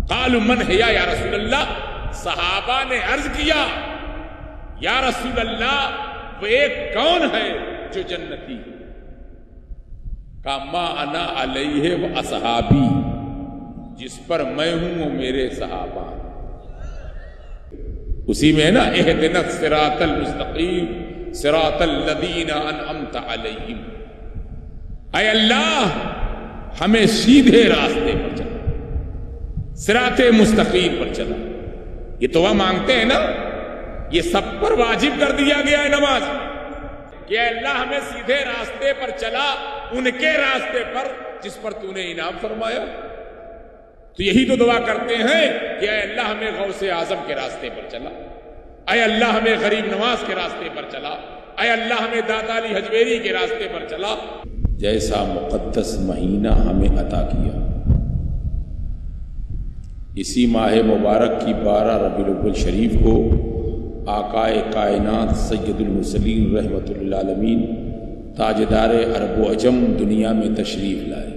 قالوا من ہیا یا رسول اللہ، صحابہ نے عرض کیا یا رسول اللہ وہ ایک کون ہے جو جنتی؟ کہا ما انا علیہ و اصحابی، جس پر میں ہوں وہ میرے صحابہ۔ اسی میں ہے نا اہدنا الصراط المستقیم صراط الذین انعمت علیہم، اے اللہ ہمیں سیدھے راستے پر چلا، صراط مستقیم پر چلا۔ یہ دعا مانگتے ہیں نا، یہ سب پر واجب کر دیا گیا ہے نماز کہ اے اللہ ہمیں سیدھے راستے پر چلا، ان کے راستے پر جس پر تو نے انعام فرمایا۔ تو یہی تو دعا کرتے ہیں کہ اے اللہ ہمیں غوث اعظم کے راستے پر چلا، اے اللہ ہمیں غریب نواز کے راستے پر چلا، اے اللہ ہمیں داتا علی حجویری کے راستے پر چلا۔ جیسا مقدس مہینہ ہمیں عطا کیا، اسی ماہ مبارک کی 12 ربیع الاول شریف کو آقائے کائنات سید المرسلین رحمۃ للعالمین تاجدار عرب و عجم دنیا میں تشریف لائے۔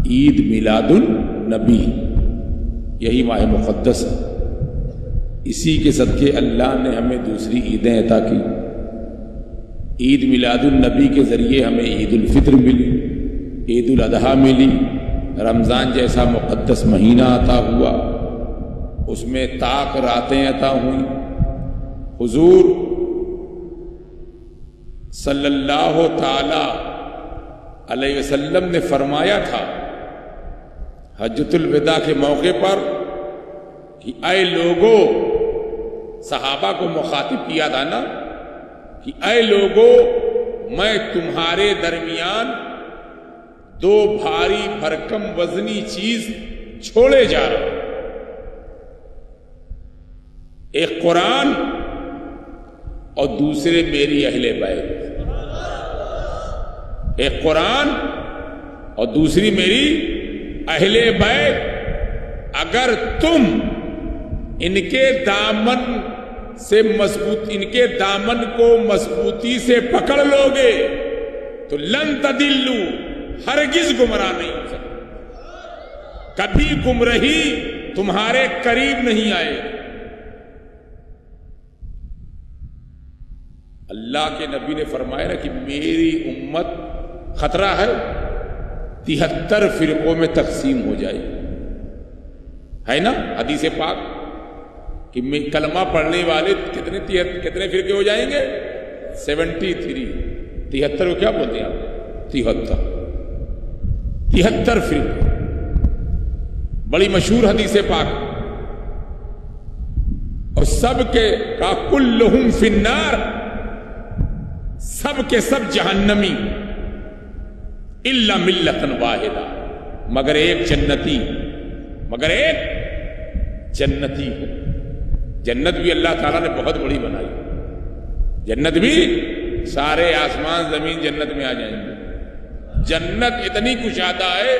عید میلاد النبی، یہی ماہ مقدس ہے، اسی کے صدقے اللہ نے ہمیں دوسری عیدیں عطا کی۔ عید میلاد النبی کے ذریعے ہمیں عید الفطر ملی، عید الاضحیٰ ملی، رمضان جیسا مقدس مہینہ عطا ہوا، اس میں طاق راتیں عطا ہوئیں۔ حضور صلی اللہ تعالی علیہ وسلم نے فرمایا تھا حجۃ الوداع کے موقع پر کہ اے لوگو، صحابہ کو مخاطب کیا تھا نا کہ اے لوگو، میں تمہارے درمیان 2 بھاری بھرکم وزنی چیز چھوڑے جا رہا ہوں، ایک قرآن اور دوسرے میری اہل بیت۔ ایک قرآن اور دوسری میری اہل بیت۔ اگر تم ان کے دامن کو مضبوطی سے پکڑ لو گے تو لن تدلوا، ہرگز گمراہ نہیں ہو سکتے، کبھی گمراہی تمہارے قریب نہیں آئے۔ اللہ کے نبی نے فرمایا کہ میری امت خطرہ ہے 73 فرقوں میں تقسیم ہو جائے، ہے نا حدیث پاک کہ کلمہ پڑھنے والے کتنے فرقے ہو جائیں گے؟ 73۔ 73 کو کیا بولتے ہیں آپ؟ 73 فرقے، بڑی مشہور حدیث پاک، اور سب کے کا کلہم فی النار، سب کے سب جہنمی، الا ملۃ واحدہ، مگر ایک جنتی ہے۔ جنت بھی اللہ تعالیٰ نے بہت بڑی بنائی، جنت بھی سارے آسمان زمین جنت میں آ جائیں گے۔ جنت اتنی کشادہ ہے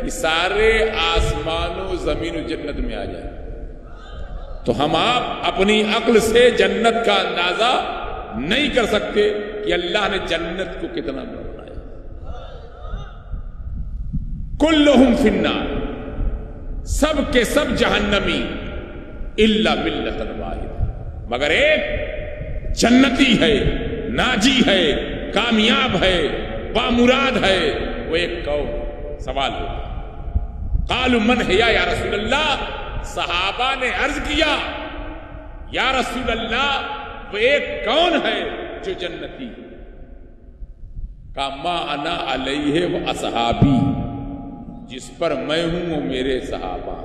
کہ سارے آسمان و زمین جنت میں آ جائیں۔ تو ہم آپ اپنی عقل سے جنت کا اندازہ نہیں کر سکتے کہ اللہ نے جنت کو کتنا بنایا۔ کلہم فی النار، سب کے سب جہنمی، الا ملۃ واحدہ، مگر ایک جنتی ہے، ناجی ہے، کامیاب ہے، بامراد ہے، وہ ایک قوم۔ سوال ہو قالوا من ہیا یا رسول اللہ، صحابہ نے عرض کیا یا رسول اللہ وہ ایک کون ہے جو جنتی؟ کہا ما انا علیہ و اصحابی، جس پر میں ہوں وہ میرے صحابہ۔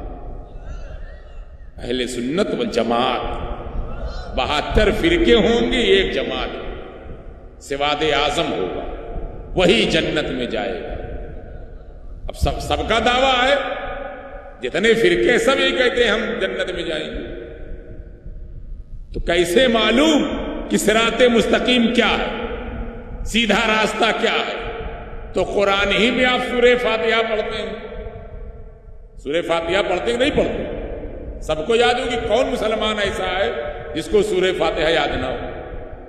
اہل سنت والجماعت 72 فرقے ہوں گے، ایک جماعت سواد اعظم ہوگا، وہی جنت میں جائے گا۔ اب سب کا دعویٰ ہے، جتنے فرقے سب یہ کہتے ہیں ہم جنت میں جائیں گے، تو کیسے معلوم کہ صراط مستقیم کیا ہے، سیدھا راستہ کیا ہے؟ تو قرآن ہی میں آپ سورہ فاتحہ پڑھتے ہیں، سورہ فاتحہ پڑھتے ہیں نہیں پڑھتے؟ سب کو یاد ہوگی کون مسلمان ایسا ہے جس کو سورہ فاتحہ یاد نہ ہو؟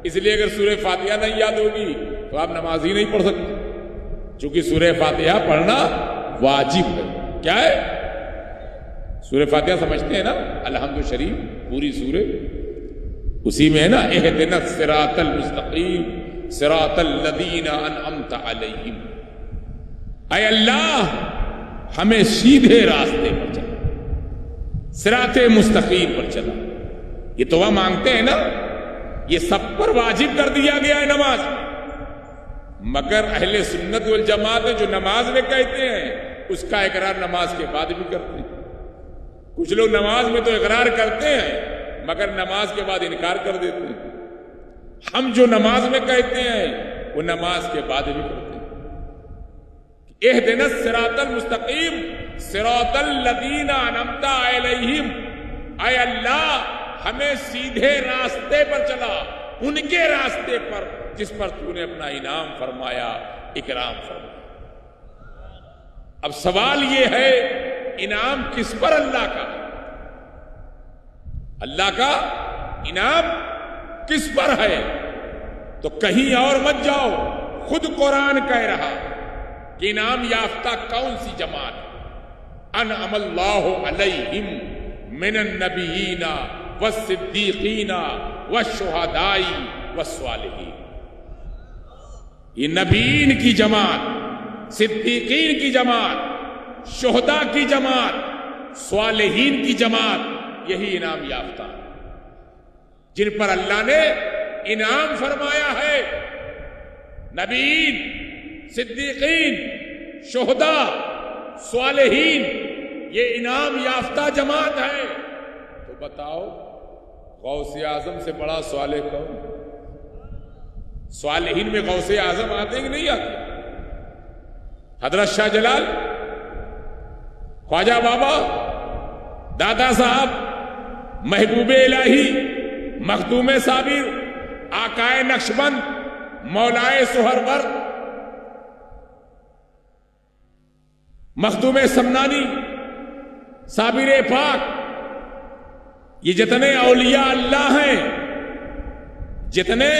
اس لیے اگر سورہ فاتحہ نہیں یاد ہوگی تو آپ نماز ہی نہیں پڑھ سکتے، چونکہ سورہ فاتحہ پڑھنا واجب ہے۔ کیا ہے؟ سورہ فاتحہ سمجھتے ہیں نا، الحمد شریف پوری سورہ اسی میں ہے نا، اہدنا الصراط المستقیم صراط الذین انعمت علیہم، اے اللہ ہمیں سیدھے راستے پر چلا، صراط مستقیم پر چلا۔ یہ دعا مانگتے ہیں نا، یہ سب پر واجب کر دیا گیا ہے نماز، مگر اہل سنت والجماعت جو نماز میں کہتے ہیں اس کا اقرار نماز کے بعد بھی کرتے ہیں۔ کچھ لوگ نماز میں تو اقرار کرتے ہیں مگر نماز کے بعد انکار کر دیتے ہیں۔ ہم جو نماز میں کہتے ہیں وہ نماز کے بعد بھی کرتے ہیں۔ اہدنا الصراط المستقیم صراط الذین انعمت علیہم، اے اللہ ہمیں سیدھے راستے پر چلا، ان کے راستے پر جس پر تو نے اپنا انعام فرمایا، اکرام فرمایا۔ اب سوال یہ ہے انعام کس پر اللہ کا؟ اللہ کا انعام کس پر ہے؟ تو کہیں اور مت جاؤ، خود قرآن کہہ رہا کہ انعام یافتہ کون سی جماعت؟ انعم اللہ علیہم من النبیین والصدیقین والشہداء والصالحین۔ یہ نبیین کی جماعت، صدیقین کی جماعت، شہداء کی جماعت، صالحین کی جماعت، یہی انعام یافتہ جن پر اللہ نے انعام فرمایا ہے۔ نبیین، صدیقین، شہداء، صالحین، یہ انعام یافتہ جماعت ہے۔ تو بتاؤ غوث اعظم سے بڑا صالح کون؟ صالحین میں غوث اعظم آتے ہیں کہ نہیں آتے؟ حضرت شاہ جلال، خواجہ بابا، دادا صاحب، محبوب الہی، مخدوم صابر، آقائے نقشبند، مولائے سہرورد، مخدوم سمنانی، صابر پاک، یہ جتنے اولیاء اللہ ہیں، جتنے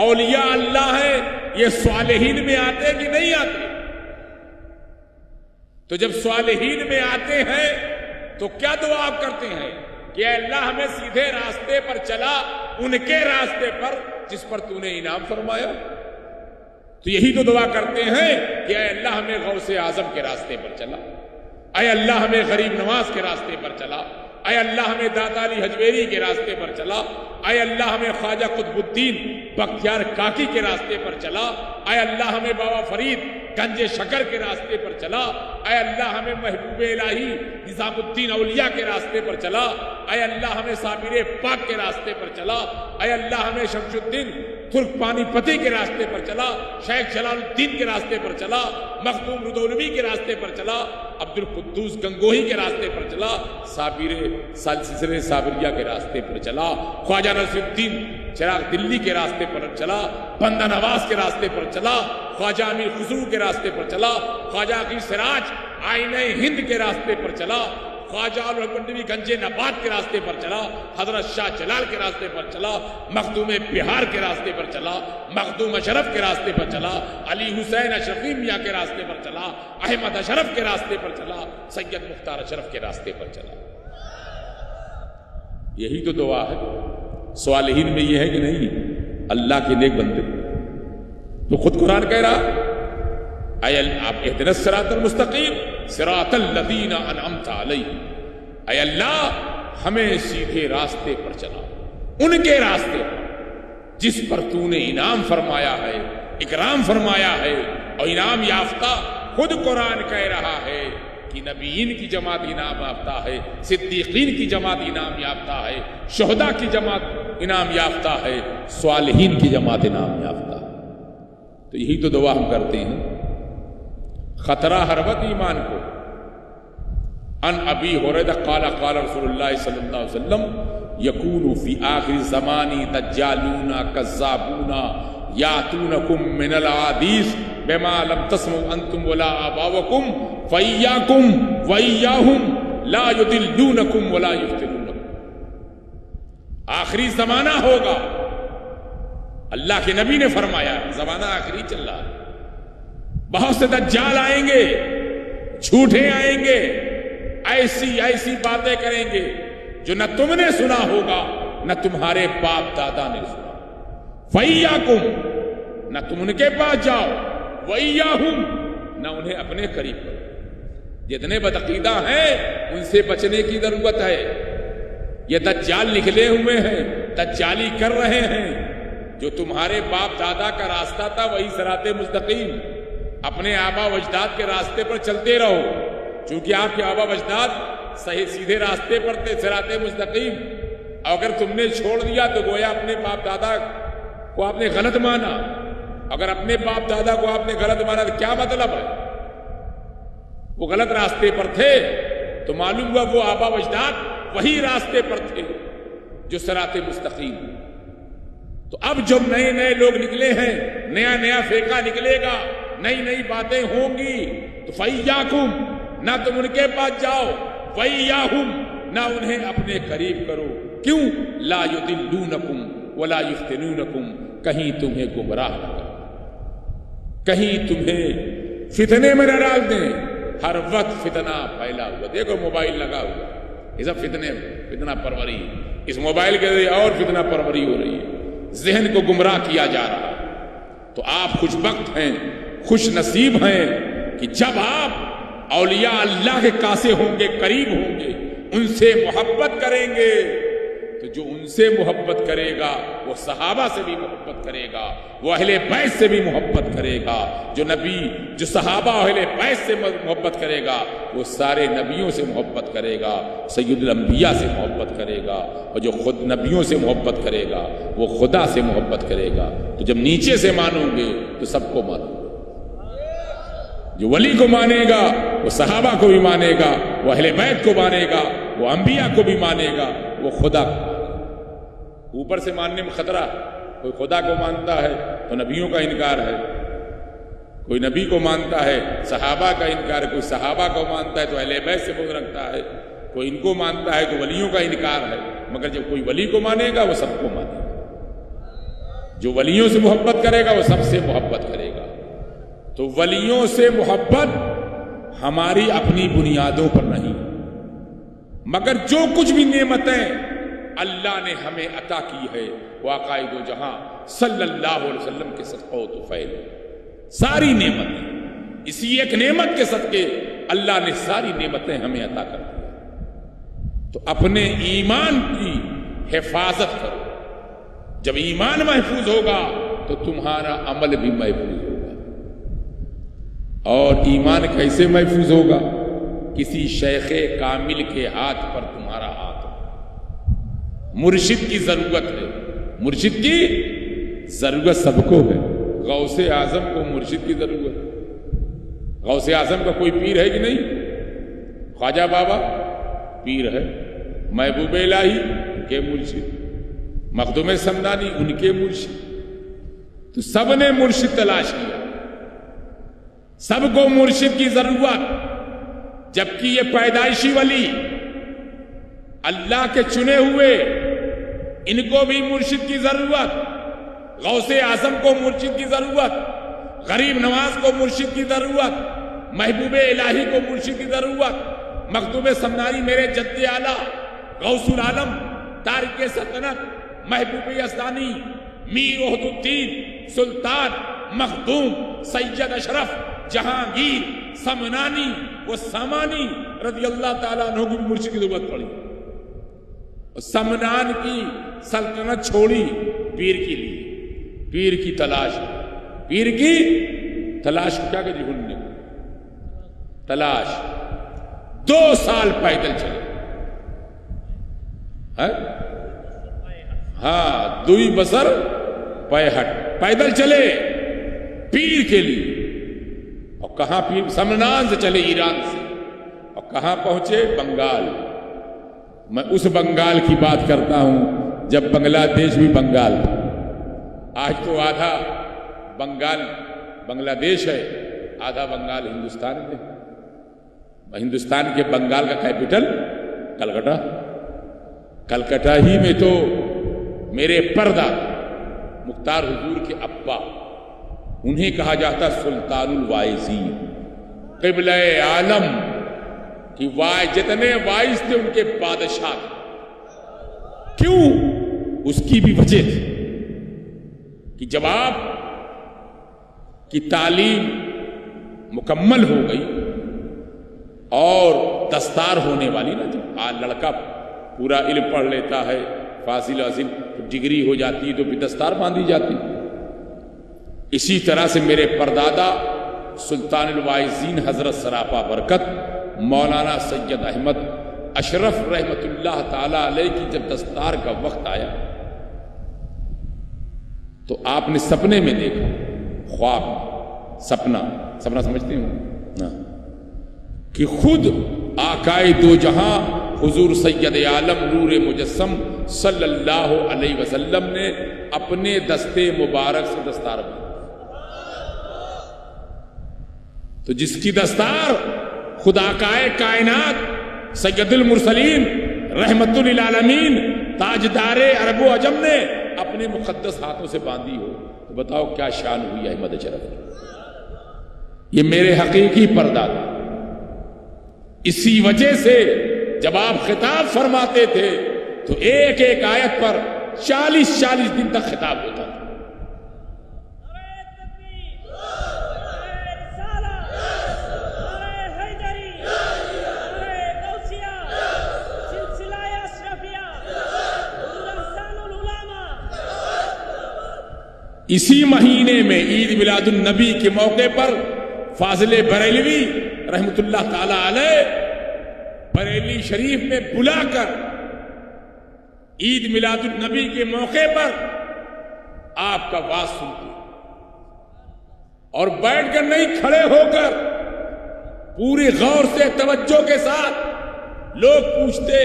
اولیاء اللہ ہیں، یہ صالحین میں آتے کہ نہیں آتے؟ تو جب صالحین میں آتے ہیں تو کیا دعا آپ کرتے ہیں کہ اے اللہ ہمیں سیدھے راستے پر چلا، ان کے راستے پر جس پر تو نے انعام فرمایا؟ تو یہی تو دعا کرتے ہیں کہ اے اللہ ہمیں غوث اعظم کے راستے پر چلا، اے اللہ ہمیں غریب نواز کے راستے پر چلا، اے اللہ ہمیں داتا علی حجویری کے راستے پر چلا، اے اللہ ہمیں خواجہ قطب الدین بختیار کاکی کے راستے پر چلا، اے اللہ ہمیں بابا فرید گنج شکر کے راستے پر چلا، اے اللہ ہمیں محبوب الہی نظام الدین اولیاء کے راستے پر چلا، اے اللہ ہمیں صابر پاک کے راستے پر چلا، اے اللہ ہمیں شمس الدین ترک پانی پتی کے راستے پر چلا، شیخ جلال الدین کے راستے پر چلا، مخدوم رودولوی کے راستے پر چلا، عبد القدوس گنگوہی کے راستے پر چلا، سلسلہ صابریہ کے راستے پر چلا، خواجہ نصیر الدین چراغ دلی کے راستے پر چلا، بندہ نواز کے راستے پر چلا، خواجہ امیر خسرو کے راستے پر چلا، خواجہ عقیل سراج آئینہ ہند کے راستے پر چلا، خواجہ الحمدوی گنج نبات کے راستے پر چلا، حضرت شاہ جلال کے راستے پر چلا، مخدوم بہار کے راستے پر چلا، مخدوم اشرف کے راستے پر چلا، علی حسین اشرفی میاں کے راستے پر چلا، احمد اشرف کے راستے پر چلا، سید مختار اشرف کے راستے پر چلا۔ یہی تو دعا ہے۔ صالحین میں یہ ہے کہ نہیں؟ اللہ کے نیک بندے تو خود قرآن کہہ رہا اے آپ اہدنا الصراط المستقیم صراط الذین انعمت علیہم، اے اللہ ہمیں سیدھے راستے پر چلا، ان کے راستے پر جس پر تو نے انعام فرمایا ہے، اکرام فرمایا ہے۔ اور انعام یافتہ خود قرآن کہہ رہا ہے کہ نبیین کی جماعت انعام یافتہ ہے، صدیقین کی جماعت انعام یافتہ ہے، شہداء کی جماعت انعام یافتہ ہے، صالحین کی جماعت انعام یافتہ ہے۔ تو یہی تو دعا ہم کرتے ہیں۔ خطرہ ہر وقت ایمان کو۔ ان ابی ہریرہ قال قال رسول اللہ صلی اللہ علیہ وسلم یکون فی آخر الزمان دجالون کذابون یاتونکم من الحدیث بما لم تسمعوا انتم ولا آباؤکم فإیاکم وإیاہم لا یضلونکم ولا یفتنونکم۔ آخری زمانہ ہوگا، اللہ کے نبی نے فرمایا زمانہ آخری چل رہا ہے، بہت سے دجال آئیں گے، جھوٹے آئیں گے، ایسی ایسی باتیں کریں گے جو نہ تم نے سنا ہوگا نہ تمہارے باپ دادا نے سنا. فَإِيَّاكُمْ، نہ تم ان کے پاس جاؤ، وَإِيَّاهُمْ، نہ انہیں اپنے قریب کرو. جتنے بدعقیدہ ہیں ان سے بچنے کی ضرورت ہے. یہ دجال نکلے ہوئے ہیں، دجالی کر رہے ہیں. جو تمہارے باپ دادا کا راستہ تھا وہی صراط مستقیم. اپنے آبا و اجداد کے راستے پر چلتے رہو، چونکہ آپ کے آبا و اجداد صحیح سیدھے راستے پر تھے، صراط مستقیم. اگر تم نے چھوڑ دیا تو گویا اپنے باپ دادا کو آپ نے غلط مانا. اگر اپنے باپ دادا کو آپ نے غلط مانا تو کیا مطلب ہے؟ وہ غلط راستے پر تھے تو معلوم ہوا وہ آبا و اجداد وہی راستے پر تھے جو صراط مستقیم. تو اب جب نئے نئے لوگ نکلے ہیں، نیا نیا فرقہ نکلے گا، نئی نئی باتیں ہوں گی، تو فَإِيَّاكُمْ، نہ تم ان کے پاس جاؤ، وَإِيَّاهُمْ، نہ انہیں اپنے قریب کرو. کیوں؟ لَا يُضِلُّونَكُمْ وَلَا يُفْتِنُونَكُمْ، کہیں تمہیں گمراہ نہ کریں، کہیں تمہیں فتنے میں نہ ڈال دیں. ہر وقت فتنہ پھیلا ہوا. دیکھو موبائل لگا ہوا، یہ سب فتنہ پروری. اس موبائل کے ذریعے اور فتنہ پروری ہو رہی ہے، ذہن کو گمراہ کیا جا رہا ہے. تو آپ خوش بخت ہیں، خوش نصیب ہیں کہ جب آپ اولیاء اللہ کے کاسے ہوں گے، قریب ہوں گے، ان سے محبت کریں گے، تو جو ان سے محبت کرے گا وہ صحابہ سے بھی محبت کرے گا، وہ اہل بیت سے بھی محبت کرے گا. جو صحابہ اہل بیت سے محبت کرے گا وہ سارے نبیوں سے محبت کرے گا، سید الانبیاء سے محبت کرے گا. اور جو خود نبیوں سے محبت کرے گا وہ خدا سے محبت کرے گا. تو جب نیچے سے مانو گے تو سب کو مانو. جو ولی کو مانے گا وہ صحابہ کو بھی مانے گا، وہ اہل بیت کو مانے گا، وہ انبیاء کو بھی مانے گا، وہ خدا کو. اوپر سے ماننے میں خطرہ. کوئی خدا کو مانتا ہے تو نبیوں کا انکار ہے، کوئی نبی کو مانتا ہے صحابہ کا انکار ہے، کوئی صحابہ کو مانتا ہے تو اہل بیت سے بغض رکھتا ہے، کوئی ان کو مانتا ہے تو ولیوں کا انکار ہے. مگر جب کوئی ولی کو مانے گا وہ سب کو مانے گا. جو ولیوں سے محبت کرے گا وہ سب سے محبت کرے گا. تو ولیوں سے محبت ہماری اپنی بنیادوں پر نہیں، مگر جو کچھ بھی نعمتیں اللہ نے ہمیں عطا کی ہے وہ عقائد و جہاں صلی اللہ علیہ وسلم کے صدقہ و طفیل، ساری نعمتیں اسی ایک نعمت کے صدقے اللہ نے ساری نعمتیں ہمیں عطا کر دی. تو اپنے ایمان کی حفاظت کرو. جب ایمان محفوظ ہوگا تو تمہارا عمل بھی محفوظ ہوگا. اور ایمان کیسے محفوظ ہوگا؟ کسی شیخ کامل کے ہاتھ پر تمہارا ہاتھ. مرشد کی ضرورت ہے، مرشد کی ضرورت سب کو ہے. غوث اعظم کو مرشد کی ضرورت ہے. غوث اعظم کا کوئی پیر ہے کہ نہیں؟ خواجہ بابا پیر ہے، محبوب الہی ان کے مرشد، مخدوم سمدانی ان کے مرشد. تو سب نے مرشد تلاش کیا، سب کو مرشد کی ضرورت. جبکہ یہ پیدائشی ولی اللہ کے چنے ہوئے، ان کو بھی مرشد کی ضرورت. غوث اعظم کو مرشد کی ضرورت، غریب نواز کو مرشد کی ضرورت، محبوب الہی کو مرشد کی ضرورت، مخدوم سمنانی میرے جد اعلیٰ غوث العالم تارک سلطنت محبوب یزدانی میر وحد الدین سلطان مخدوم سید اشرف جہانگیر سمنانی و سامانی رضی اللہ تعالیٰ عنہ کو مرشد کی ضرورت پڑی. سمنان کی سلطنت چھوڑی پیر کے لیے، پیر کی تلاش، پیر کی تلاش کیا کہ ڈھونڈنے تلاش. 2 سال پیدل چلے، ہاں دوئی بسر پیہٹ، پیدل چلے پیر کے لیے. اور کہاں پیر؟ سمنان سے چلے، ایران سے، اور کہاں پہنچے؟ بنگال. میں اس بنگال کی بات کرتا ہوں جب بنگلہ دیش بھی بنگال تھا. آج تو آدھا بنگال بنگلہ دیش ہے، آدھا بنگال ہندوستان میں. ہندوستان کے بنگال کا کیپٹل کلکتہ. کلکتہ ہی میں تو میرے پردہ مختار حضور کے ابا، انہیں کہا جاتا سلطان الوائزین، قبلہ عالم، کہ جتنے وائس تھے ان کے بادشاہ تھے. کیوں؟ اس کی بھی وجہ تھی کہ جب آپ کی تعلیم مکمل ہو گئی اور دستار ہونے والی نا، جب آج لڑکا پورا علم پڑھ لیتا ہے، فاضل عظیم ڈگری ہو جاتی ہے تو پھر دستار باندھی جاتی. اسی طرح سے میرے پردادا سلطان الواعظین حضرت سراپا برکت مولانا سید احمد اشرف رحمت اللہ تعالی علیہ کی جب دستار کا وقت آیا تو آپ نے سپنے میں دیکھا، خواب سپنا سمجھتے ہو کہ خود آقائے دو جہاں حضور سید عالم نور مجسم صلی اللہ علیہ وسلم نے اپنے دستے مبارک سے دستار باندھی. تو جس کی دستار خدا آقائے کائنات سید المرسلین رحمت للعالمین تاجدار عرب و عجم نے اپنے مقدس ہاتھوں سے باندھی ہو تو بتاؤ کیا شان ہوئی احمد اشرف کی. یہ میرے حقیقی پردادا. اسی وجہ سے جب آپ خطاب فرماتے تھے تو ایک ایک آیت پر 40 دن تک خطاب ہوتا تھا. اسی مہینے میں عید میلاد النبی کے موقع پر فاضل بریلوی رحمت اللہ تعالی علیہ بریلی شریف میں بلا کر عید میلاد النبی کے موقع پر آپ کا واعظ سنتے اور بیٹھ کر نہیں، کھڑے ہو کر پوری غور سے توجہ کے ساتھ لوگ پوچھتے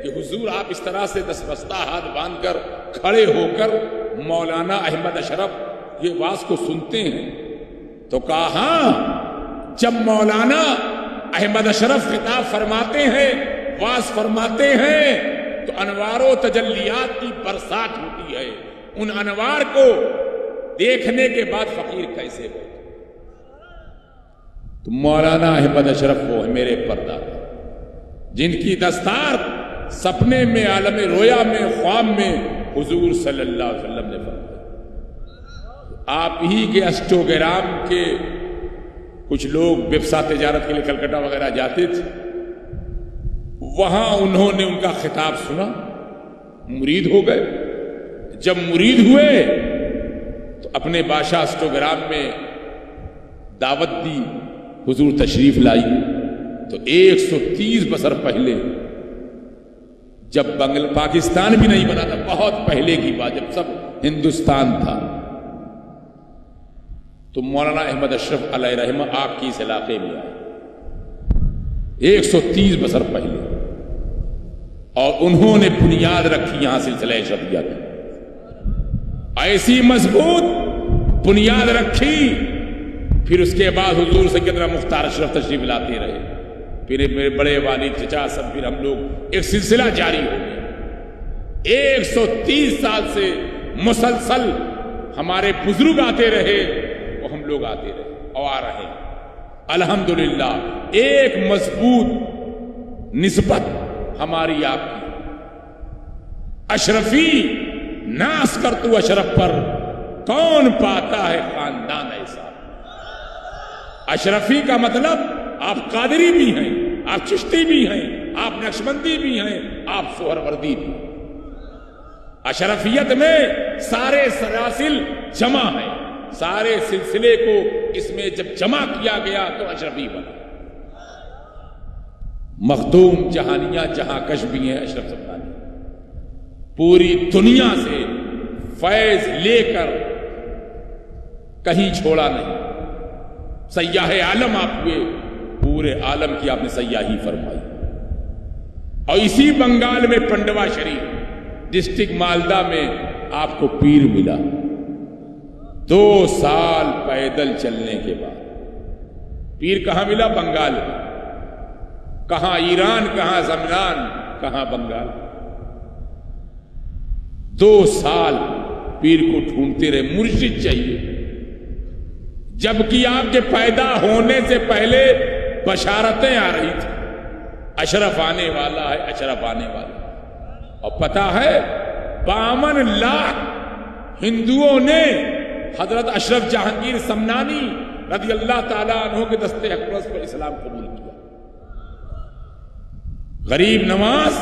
کہ حضور آپ اس طرح سے دستبستہ ہاتھ باندھ کر کھڑے ہو کر مولانا احمد اشرف یہ واعظ کو سنتے ہیں؟ تو کہا ہاں، جب مولانا احمد اشرف خطاب فرماتے ہیں، واعظ فرماتے ہیں تو انوار و تجلیات کی برسات ہوتی ہے. ان انوار کو دیکھنے کے بعد فقیر کیسے ہو؟ تو مولانا احمد اشرف وہ ہے میرے پردادا جن کی دستار سپنے میں، عالم رویا میں، خواب میں حضور صلی اللہ علیہ وسلم نے فرمایا. آپ ہی کے اسٹوگرام کے کچھ لوگ بپسا تجارت کے لیے کلکتہ وغیرہ جاتے تھے، وہاں انہوں نے ان کا خطاب سنا، مرید ہو گئے. جب مرید ہوئے تو اپنے بادشاہ اسٹوگرام میں دعوت دی، حضور تشریف لائی. تو 130 بسر پہلے جب پاکستان بھی نہیں بنا تھا، بہت پہلے کی بات، جب سب ہندوستان تھا، تو مولانا احمد اشرف علیہ رحمہ آپ کی اس علاقے میں آئے 130 بسر پہلے، اور انہوں نے بنیاد رکھی یہاں سلسلہ اشرفیہ کی. ایسی مضبوط بنیاد رکھی. پھر اس کے بعد حضور سیدنا مختار اشرف تشریف لاتے رہے، پھر میرے بڑے والد چچا سب، پھر ہم لوگ ایک سلسلہ جاری ہو گیا. 130 سال سے مسلسل ہمارے بزرگ آتے رہے، وہ ہم لوگ آتے رہے اور آ رہے ہیں. الحمدللہ ایک مضبوط نسبت ہماری آپ کی. اشرفی ناس کر تو اشرف پر، کون پاتا ہے خاندان ایسا. اشرفی کا مطلب آپ قادری بھی ہیں، آپ چشتی بھی ہیں، آپ نقشبندی بھی ہیں، آپ سہروردی بھی. اشرفیت میں سارے سلاسل جمع ہیں، سارے سلسلے کو اس میں جب جمع کیا گیا تو اشرفی بنا. مخدوم جہانیاں جہاں کش بھی ہیں اشرف سمدانی، پوری دنیا سے فیض لے کر کہیں چھوڑا نہیں. سیاح عالم آپ ہوئے، پورے عالم کی آپ نے سیاحی فرمائی. اور اسی بنگال میں پنڈوا شریف ڈسٹرکٹ مالدہ میں آپ کو پیر ملا. 2 سال پیدل چلنے کے بعد پیر کہاں ملا؟ بنگال میں. کہاں ایران، کہاں زمنان، کہاں بنگال. 2 سال پیر کو ڈھونڈتے رہے، مرشد چاہیے. جبکہ آپ کے پیدا ہونے سے پہلے بشارتیں آ رہی تھی اشرف آنے والا ہے، اشرف آنے والا. اور پتہ ہے 52 لاکھ ہندوؤں نے حضرت اشرف جہانگیر سمنانی رضی اللہ تعالیٰ عنہ کے دستے اقدس پر اسلام قبول کیا. غریب نواز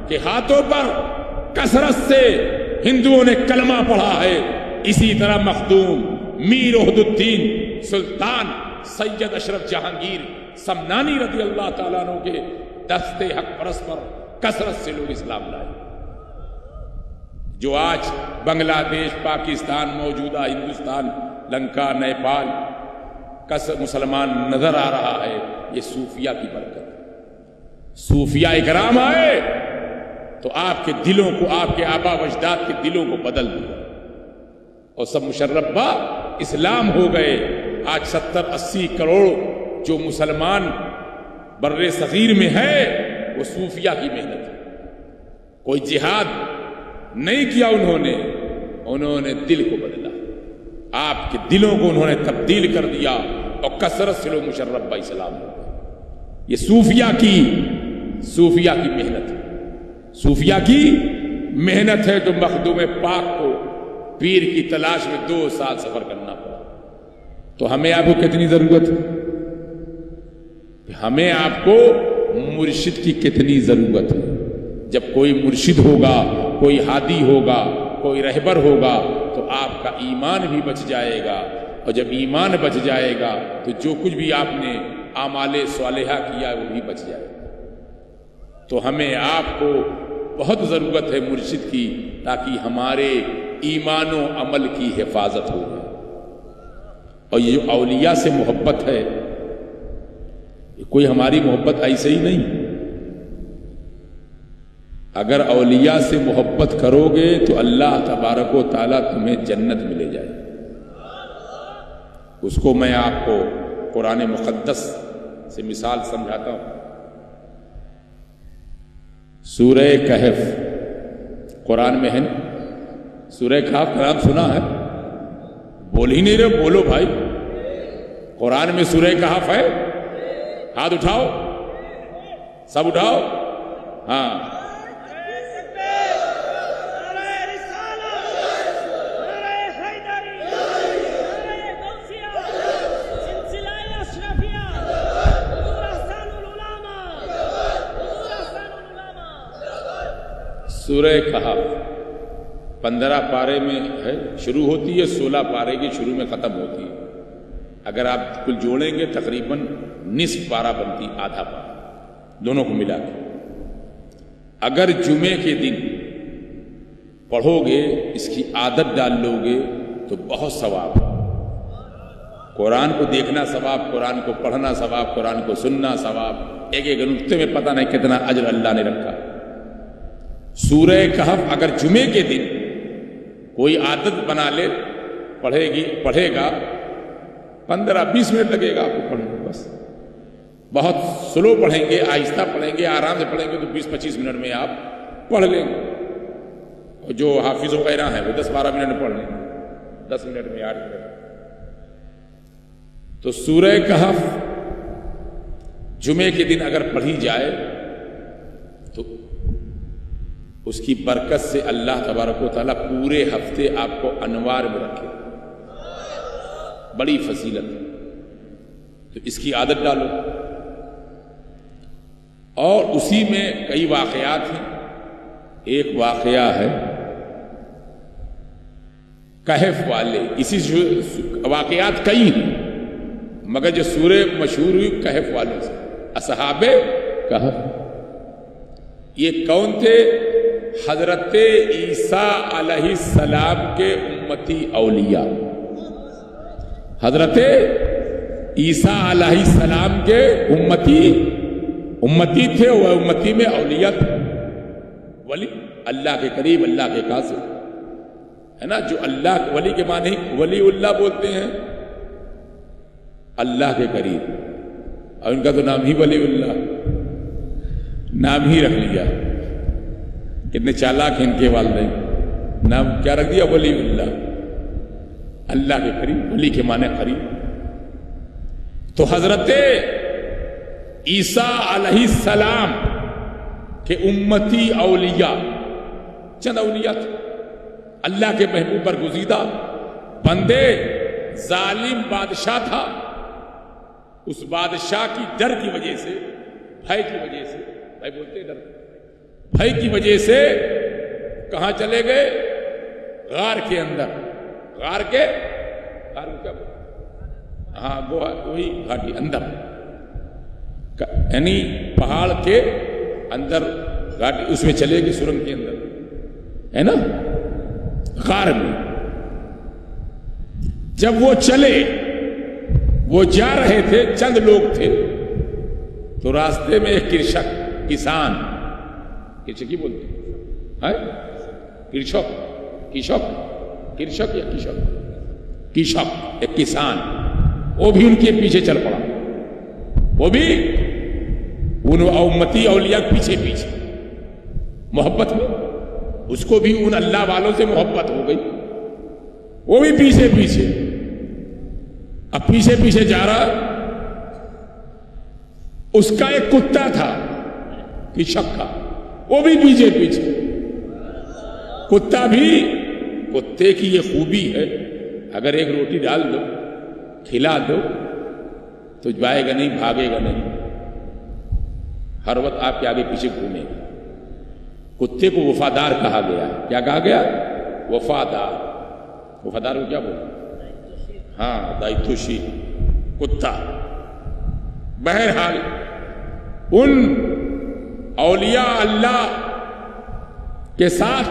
کے ہاتھوں پر کثرت سے ہندوؤں نے کلمہ پڑھا ہے. اسی طرح مخدوم میر عہد الدین سلطان سید اشرف جہانگیر سمنانی رضی اللہ تعالیٰ عنہ کے دستے حق پرست پر کثرت سے لوگ اسلام لائے. جو آج بنگلہ دیش، پاکستان، موجودہ ہندوستان، لنکا، نیپال کا مسلمان نظر آ رہا ہے، یہ صوفیہ کی برکت. صوفیہ اکرام آئے تو آپ کے دلوں کو، آپ کے آبا و اجداد کے دلوں کو بدل دیا اور سب مشربہ اسلام ہو گئے. آج 70-80 کروڑ جو مسلمان بر صغیر میں ہے وہ صوفیہ کی محنت ہے. کوئی جہاد نہیں کیا انہوں نے دل کو بدلا. آپ کے دلوں کو انہوں نے تبدیل کر دیا اور کثرت سے لوگ مشربہ اسلام ہو گئے. یہ صوفیہ کی محنت ہے. صوفیہ کی محنت ہے. تو مخدوم پاک کو پیر کی تلاش میں 2 سال سفر کرنا پڑا. تو ہمیں آپ کو کتنی ضرورت ہے؟ ہمیں آپ کو مرشد کی کتنی ضرورت ہے؟ جب کوئی مرشد ہوگا، کوئی ہادی ہوگا، کوئی رہبر ہوگا تو آپ کا ایمان بھی بچ جائے گا. اور جب ایمان بچ جائے گا تو جو کچھ بھی آپ نے اعمال صالحہ کیا وہ بھی بچ جائے گا. تو ہمیں آپ کو بہت ضرورت ہے مرشد کی، تاکہ ہمارے ایمان و عمل کی حفاظت ہو. اور یہ جو اولیاء سے محبت ہے، کوئی ہماری محبت ایسے ہی نہیں. اگر اولیاء سے محبت کرو گے تو اللہ تبارک و تعالیٰ تمہیں جنت میں لے جائے. اس کو میں آپ کو قرآن مقدس سے مثال سمجھاتا ہوں. سورہ کہف قرآن میں ہے نا. سورہ کہف کا نام سنا ہے؟ بول ہی نہیں رہے، بولو بھائی. قرآن میں سورہ کہف ہے؟ ہاتھ اٹھاؤ، سب اٹھاؤ. ہاں، سورہ کہف 15 پارے میں ہے، شروع ہوتی ہے، 16 پارے کی شروع میں ختم ہوتی ہے. اگر آپ کل جوڑیں گے تقریباً نصف پارہ بنتی، آدھا پارہ دونوں کو ملا کے. اگر جمعے کے دن پڑھو گے، اس کی عادت ڈال لو گے تو بہت ثواب. قرآن کو دیکھنا ثواب، قرآن کو پڑھنا ثواب، قرآن کو سننا ثواب. ایک ایک نقطے میں پتہ نہیں کتنا اجر اللہ نے رکھا. سورہ کہف اگر جمعے کے دن کوئی عادت بنا لے، پڑھے گا 15-20 منٹ لگے گا آپ کو پڑھنے میں. بس بہت سلو پڑھیں گے، آہستہ پڑھیں گے، آرام سے پڑھیں گے تو 20-25 منٹ میں آپ پڑھ لیں گے. اور جو حافظ وغیرہ ہیں وہ 10-12 منٹ میں پڑھ لیں گے، 10 منٹ میں 8 منٹ. تو سورہ کہف جمعے کے دن اگر پڑھی جائے تو اس کی برکت سے اللہ تبارک و تعالیٰ پورے ہفتے آپ کو انوار میں رکھے. بڑی فضیلت ہے. تو اس کی عادت ڈالو. اور اسی میں کئی واقعات ہیں. ایک واقعہ ہے کہف والے، اسی واقعات کئی ہیں مگر جو سورہ مشہور ہوئی کہف والوں سے، اصحاب کہف. یہ کون تھے؟ حضرت عیسیٰ علیہ السلام کے امتی اولیاء. حضرت عیسیٰ علیہ السلام کے امتی تھے. وہ امتی میں اولیاء تھے، ولی اللہ کے قریب، اللہ کے قاصد ہے نا. جو اللہ کے ولی کے معنی ولی اللہ بولتے ہیں، اللہ کے قریب. اور ان کا تو نام ہی ولی اللہ، نام ہی رکھ لیا. کتنے چالاک ہیں ان کے والدین، نام کیا رکھ دیا؟ ولی اللہ. اللہ کے قریب، ولی کے معنی قریب. تو حضرت عیسیٰ علیہ السلام کے امتی اولیاء، چند اولیاء تھے، اللہ کے محبوب برگزیدہ بندے، ظالم بادشاہ تھا، اس بادشاہ کی ڈر کی وجہ سے، بھائی کی وجہ سے، بھائی بولتے ڈر، بھائی کی وجہ سے کہاں چلے گئے؟ غار کے اندر، غار کے کیا، ہاں وہی گھاٹی اندر، یعنی پہاڑ کے اندر گھاٹی، اس میں چلے گی سرنگ کے اندر ہے نا، غار میں جب وہ چلے، وہ جا رہے تھے، چند لوگ تھے، تو راستے میں ایک کرشک، کسان، کرشک ہی بولتے ہیں، کرشک، کشک، کرشک یا کشک، کشک، ایک کسان، وہ بھی ان کے پیچھے چل پڑا، وہ بھی ان امتی اولیاء پیچھے پیچھے محبت میں، اس کو بھی ان اللہ والوں سے محبت ہو گئی، وہ بھی پیچھے پیچھے، اب پیچھے پیچھے جا رہا، اس کا ایک کتا تھا کشک کا، وہ بھی پیچھے پیچھے، کتا بھی، کتے کی یہ خوبی ہے، اگر ایک روٹی ڈال دو، کھلا دو تو جائے گا نہیں، بھاگے گا نہیں، ہر وقت آپ کے آگے پیچھے گھومے گا۔ کتے کو وفادار کہا گیا، کیا کہا گیا؟ وفادار، وفادار کو کیا بولتے؟ ہاں، دائتوشی، کتا۔ بہرحال ان اولیاء اللہ کے ساتھ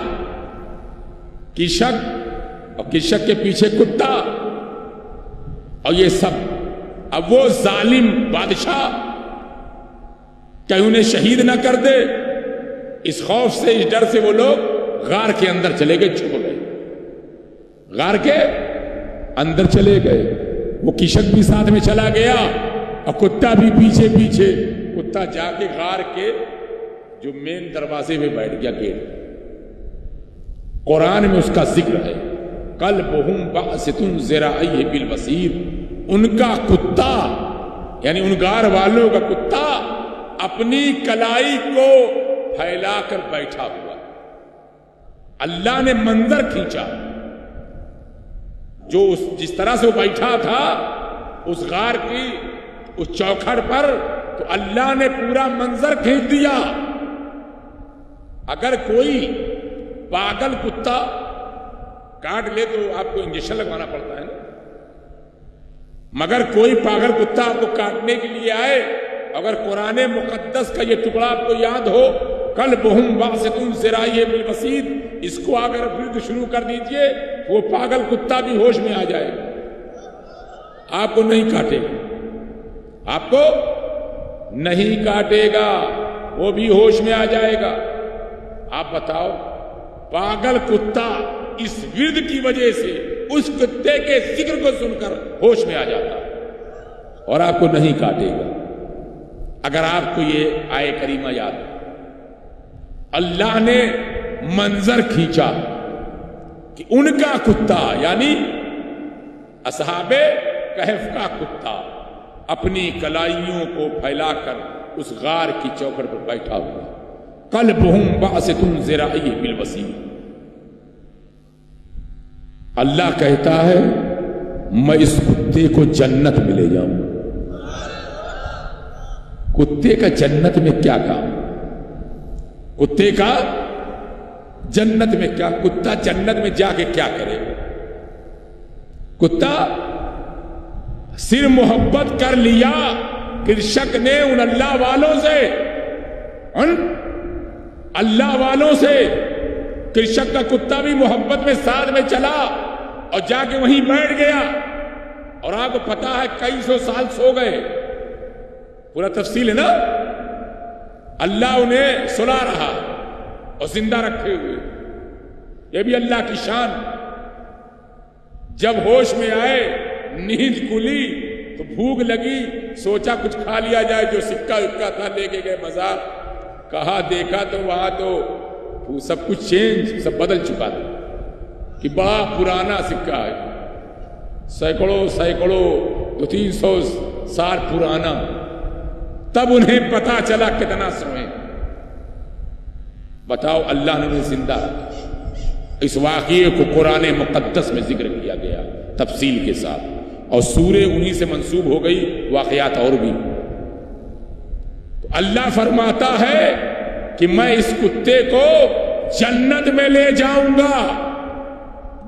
کشک، اور کشک کے پیچھے کتا، اور یہ سب، اب وہ ظالم بادشاہ کہیں انہیں شہید نہ کر دے، اس خوف سے، اس ڈر سے وہ لوگ غار کے اندر چلے گئے، چھپ گئے، غار کے اندر چلے گئے، وہ کشک بھی ساتھ میں چلا گیا اور کتا بھی پیچھے پیچھے۔ کتا جا کے غار کے جو مین دروازے میں بیٹھ گیا، گیٹ، قرآن میں اس کا ذکر ہے، قلبہم باسط ذراعیہ بالوسیط، ان کا کتا، یعنی ان غار والوں کا کتا اپنی کلائی کو پھیلا کر بیٹھا ہوا۔ اللہ نے منظر کھینچا، جو جس طرح سے وہ بیٹھا تھا اس غار کی اس چوکھٹ پر، تو اللہ نے پورا منظر کھینچ دیا۔ اگر کوئی پاگل کتا کاٹ لے تو آپ کو انجیکشن لگوانا پڑتا ہے نا، مگر کوئی پاگل کتا آپ کو کاٹنے کے لیے آئے، اگر قرآن مقدس کا یہ ٹکڑا آپ کو یاد ہو، قلبہم باسط ذراعیہ بالوسیط، اس کو اگر پھر شروع کر دیجئے، وہ پاگل کتا بھی ہوش میں آ جائے گا، آپ کو نہیں کاٹے گا، آپ کو نہیں کاٹے گا، وہ بھی ہوش میں آ جائے گا۔ آپ بتاؤ، پاگل کتا اس ورد کی وجہ سے اس کتے کے ذکر کو سن کر ہوش میں آ جاتا ہے اور آپ کو نہیں کاٹے گا۔ اگر آپ کو یہ آیے کریمہ یاد ہے، اللہ نے منظر کھینچا کہ ان کا کتا، یعنی اصحاب کہف کا کتا، اپنی کلائیوں کو پھیلا کر اس غار کی چوکھٹ پر بیٹھا ہوا، قلبہم باسط ذراعیہ بالوسیط۔ اللہ کہتا ہے میں اس کتے کو جنت میں لے جاؤں۔ کتے کا جنت میں کیا کام؟ کتے کا جنت میں کیا؟ کتا جنت میں جا کے کیا کرے گا؟ کتا صرف محبت کر لیا کرشک نے ان اللہ والوں سے، ان اللہ والوں سے، کرشک کا کتا بھی محبت میں ساتھ میں چلا اور جا کے وہیں بیٹھ گیا، اور آپ کو پتا ہے کئی سو سال سو گئے، پورا تفصیل ہے نا، اللہ انہیں سلا رہا اور زندہ رکھے ہوئے، یہ بھی اللہ کی شان۔ جب ہوش میں آئے، نیند کھلی تو بھوک لگی، سوچا کچھ کھا لیا جائے، جو سکہ اکا تھا لے کے گئے بازار، کہا دیکھا تو وہاں تو سب کچھ چینج، سب بدل چکا تھا، کہ بڑا پرانا سکہ ہے، سینکڑوں 200-300 سال پرانا، تب انہیں پتا چلا کتنا سوئے. بتاؤ اللہ نے انہیں زندہ رکھا. اس واقعے کو قرآن مقدس میں ذکر کیا گیا تفصیل کے ساتھ, اور سورہ انہی سے منسوب ہو گئی واقعات اور بھی. تو اللہ فرماتا ہے کہ میں اس کتے کو جنت میں لے جاؤں گا.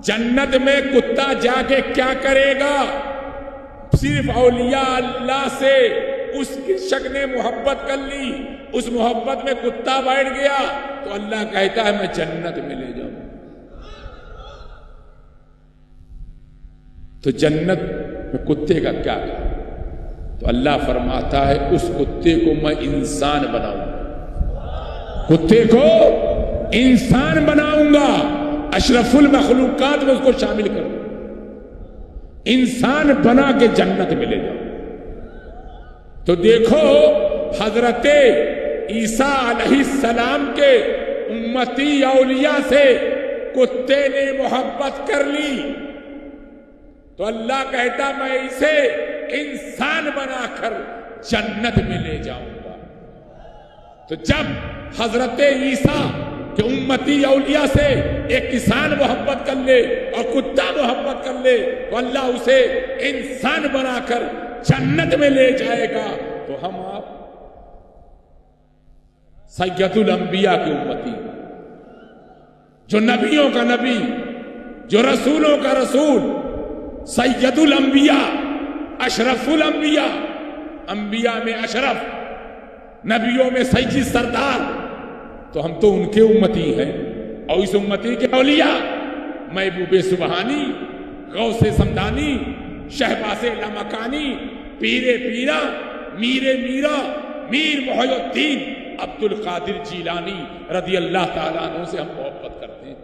جنت میں کتا جا کے کیا کرے گا؟ صرف اولیاء اللہ سے اس کی شک نے محبت کر لی, اس محبت میں کتا بیٹھ گیا, تو اللہ کہتا ہے میں جنت میں لے جاؤں. تو جنت میں کتے کا کیا کیا؟ تو اللہ فرماتا ہے اس کتے کو میں انسان بناؤں گا, کتے کو انسان بناؤں گا, اشرف المخلوقات میں اس کو شامل کروں, انسان بنا کے جنت میں لے جاؤں. تو دیکھو حضرت عیسیٰ علیہ السلام کے امتی اولیاء سے کتے نے محبت کر لی, تو اللہ کہتا میں اسے انسان بنا کر جنت میں لے جاؤں گا. تو جب حضرت عیسیٰ کہ امتی اولیاء سے ایک کسان محبت کر لے اور کتا محبت کر لے, تو اللہ اسے انسان بنا کر جنت میں لے جائے گا. تو ہم آپ سید الانبیاء کی امتی, جو نبیوں کا نبی, جو رسولوں کا رسول, سید الانبیاء, اشرف الانبیاء, انبیاء میں اشرف, نبیوں میں سید سردار, تو ہم تو ان کے امتی ہیں. اور اس امتی کے اولیاء محبوب سبحانی, غوث سمدانی, شہباز لامکانی, پیر پیرا, میر میرا, میر محی الدین عبد القادر جیلانی رضی اللہ تعالیٰ عنہ سے ہم محبت کرتے ہیں.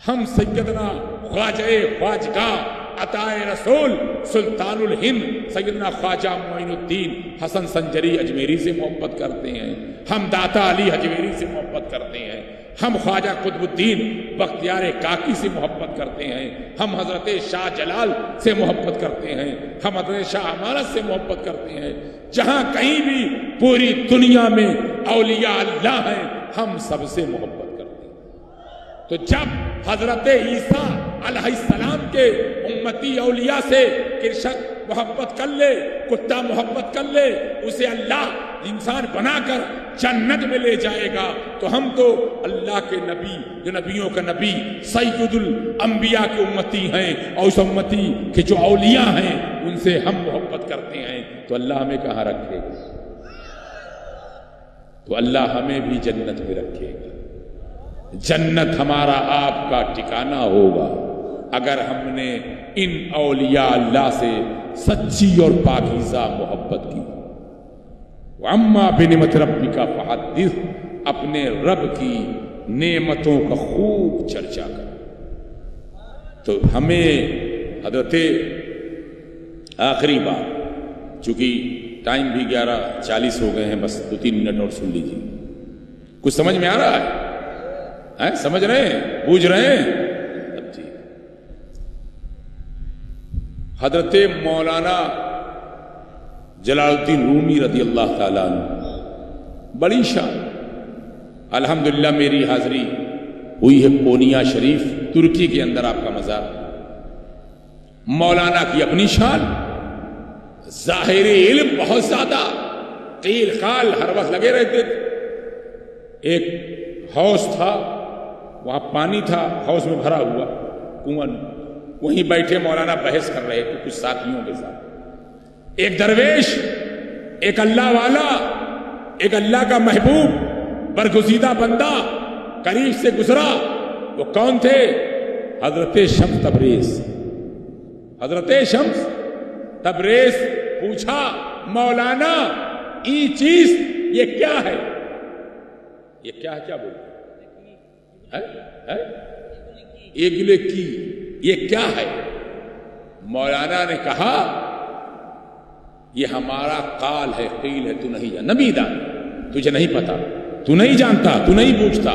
ہم سیدنا خواجہ خواجگاہ عطائے رسول سلطان الہند سیدنا خواجہ معین الدین حسن سنجری اجمیری سے محبت کرتے ہیں. ہم داتا علی حجویری سے محبت کرتے ہیں. ہم خواجہ قطب الدین بختیار کاکی سے محبت کرتے ہیں. ہم حضرت شاہ جلال سے محبت کرتے ہیں. ہم حضرت شاہ امارت سے محبت کرتے ہیں. جہاں کہیں بھی پوری دنیا میں اولیاء اللہ ہیں, ہم سب سے محبت کرتے ہیں. تو جب حضرت عیسیٰ علیہ السلام کے امتی اولیاء سے کرشک محبت کر لے, کتا محبت کر لے, اسے اللہ انسان بنا کر جنت میں لے جائے گا. تو ہم تو اللہ کے نبی, جو نبیوں کا نبی, سید الانبیاء کے امتی ہیں, اور اس امتی کے جو اولیاء ہیں ان سے ہم محبت کرتے ہیں. تو اللہ ہمیں کہاں رکھے گا؟ تو اللہ ہمیں بھی جنت میں رکھے گا. جنت ہمارا آپ کا ٹھکانہ ہوگا اگر ہم نے ان اولیاء اللہ سے سچی اور پاکیزہ محبت کی. وَأَمَّا بِنِعْمَةِ رَبِّكَ فَحَدِّثْ, اپنے رب کی نعمتوں کا خوب چرچا کر. تو ہمیں حضرت آخری بات, چونکہ ٹائم بھی 11:40 ہو گئے ہیں, بس 2-3 منٹ اور سن لیجیے. کچھ سمجھ میں آ رہا ہے؟ سمجھ رہے ہیں, بوجھ رہے ہیں؟ حضرت مولانا جلال الدین رومی رضی اللہ تعالیٰ عنہ, بڑی شان. الحمدللہ میری حاضری ہوئی ہے پونیا شریف, ترکی کے اندر آپ کا مزار. مولانا کی اپنی شان, ظاہری علم بہت زیادہ, قیل قال ہر وقت لگے رہتے تھے. ایک حوض تھا, وہاں پانی تھا, حوض میں بھرا ہوا کنواں, وہیں بیٹھے مولانا بحث کر رہے تھے کچھ ساتھیوں کے ساتھ. ایک درویش, ایک اللہ والا, ایک اللہ کا محبوب, برگزیدہ بندہ قریب سے گزرا. وہ کون تھے؟ حضرت شمس تبریز. حضرت شمس تبریز پوچھا, مولانا یہ چیز یہ کیا ہے؟ یہ کیا ہے؟ کیا بولتے ایگلے کی, یہ کیا ہے؟ مولانا نے کہا یہ ہمارا قال ہے, قیل ہے, تو نہیں جان, نبی دان, تجھے نہیں پتا, تو نہیں جانتا, تو نہیں پوچھتا,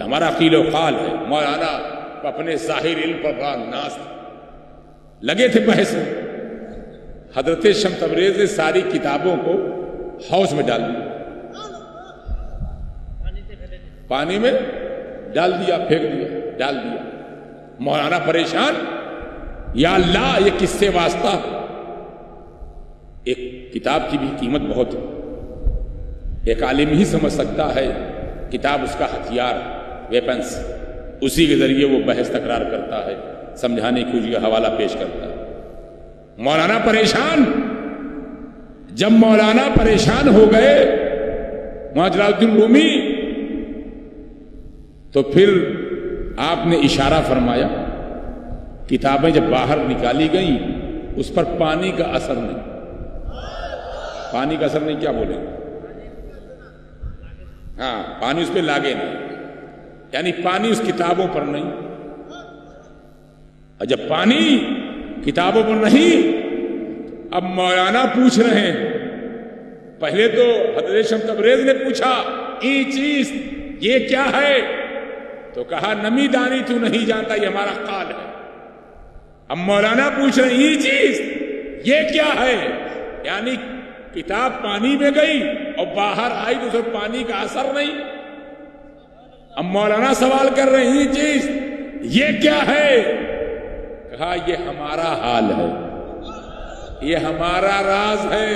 ہمارا قیل و قال ہے. مولانا اپنے ظاہر علم پر بڑا ناز لگے تھے بحث میں. حضرت شمس تبریز نے ساری کتابوں کو حوض میں ڈال دیا، پانی میں ڈال دیا، پھینک دیا، ڈال دیا۔ مولانا پریشان، یا اللہ یہ کس سے واسطہ؟ ایک کتاب کی بھی قیمت بہت ہے، ایک عالم ہی سمجھ سکتا ہے، کتاب اس کا ہتھیار، ویپنس، اسی کے ذریعے وہ بحث تکرار کرتا ہے، سمجھانے کی کوئی حوالہ پیش کرتا ہے۔ مولانا پریشان، جب مولانا پریشان ہو گئے جلال الدین رومی، تو پھر آپ نے اشارہ فرمایا، کتابیں جب باہر نکالی گئیں اس پر پانی کا اثر نہیں، پانی کا اثر نہیں، کیا بولیں گے؟ ہاں، پانی اس پہ لاگے نہیں، یعنی پانی اس کتابوں پر نہیں۔ اور جب پانی کتابوں پر نہیں، اب مولانا پوچھ رہے ہیں۔ پہلے تو حضرت شمس تبریز نے پوچھا یہ چیز یہ کیا ہے، تو کہا نمی دانی تو نہیں جانتا، یہ ہمارا قال ہے۔ اب مولانا پوچھ رہے ہیں یہ چیز یہ کیا ہے، یعنی کتاب پانی میں گئی اور باہر آئی تو اس میں پانی کا اثر نہیں۔ اب مولانا سوال کر رہے ہیں یہ چیز یہ کیا ہے، کہا یہ ہمارا حال ہے، یہ ہمارا راز ہے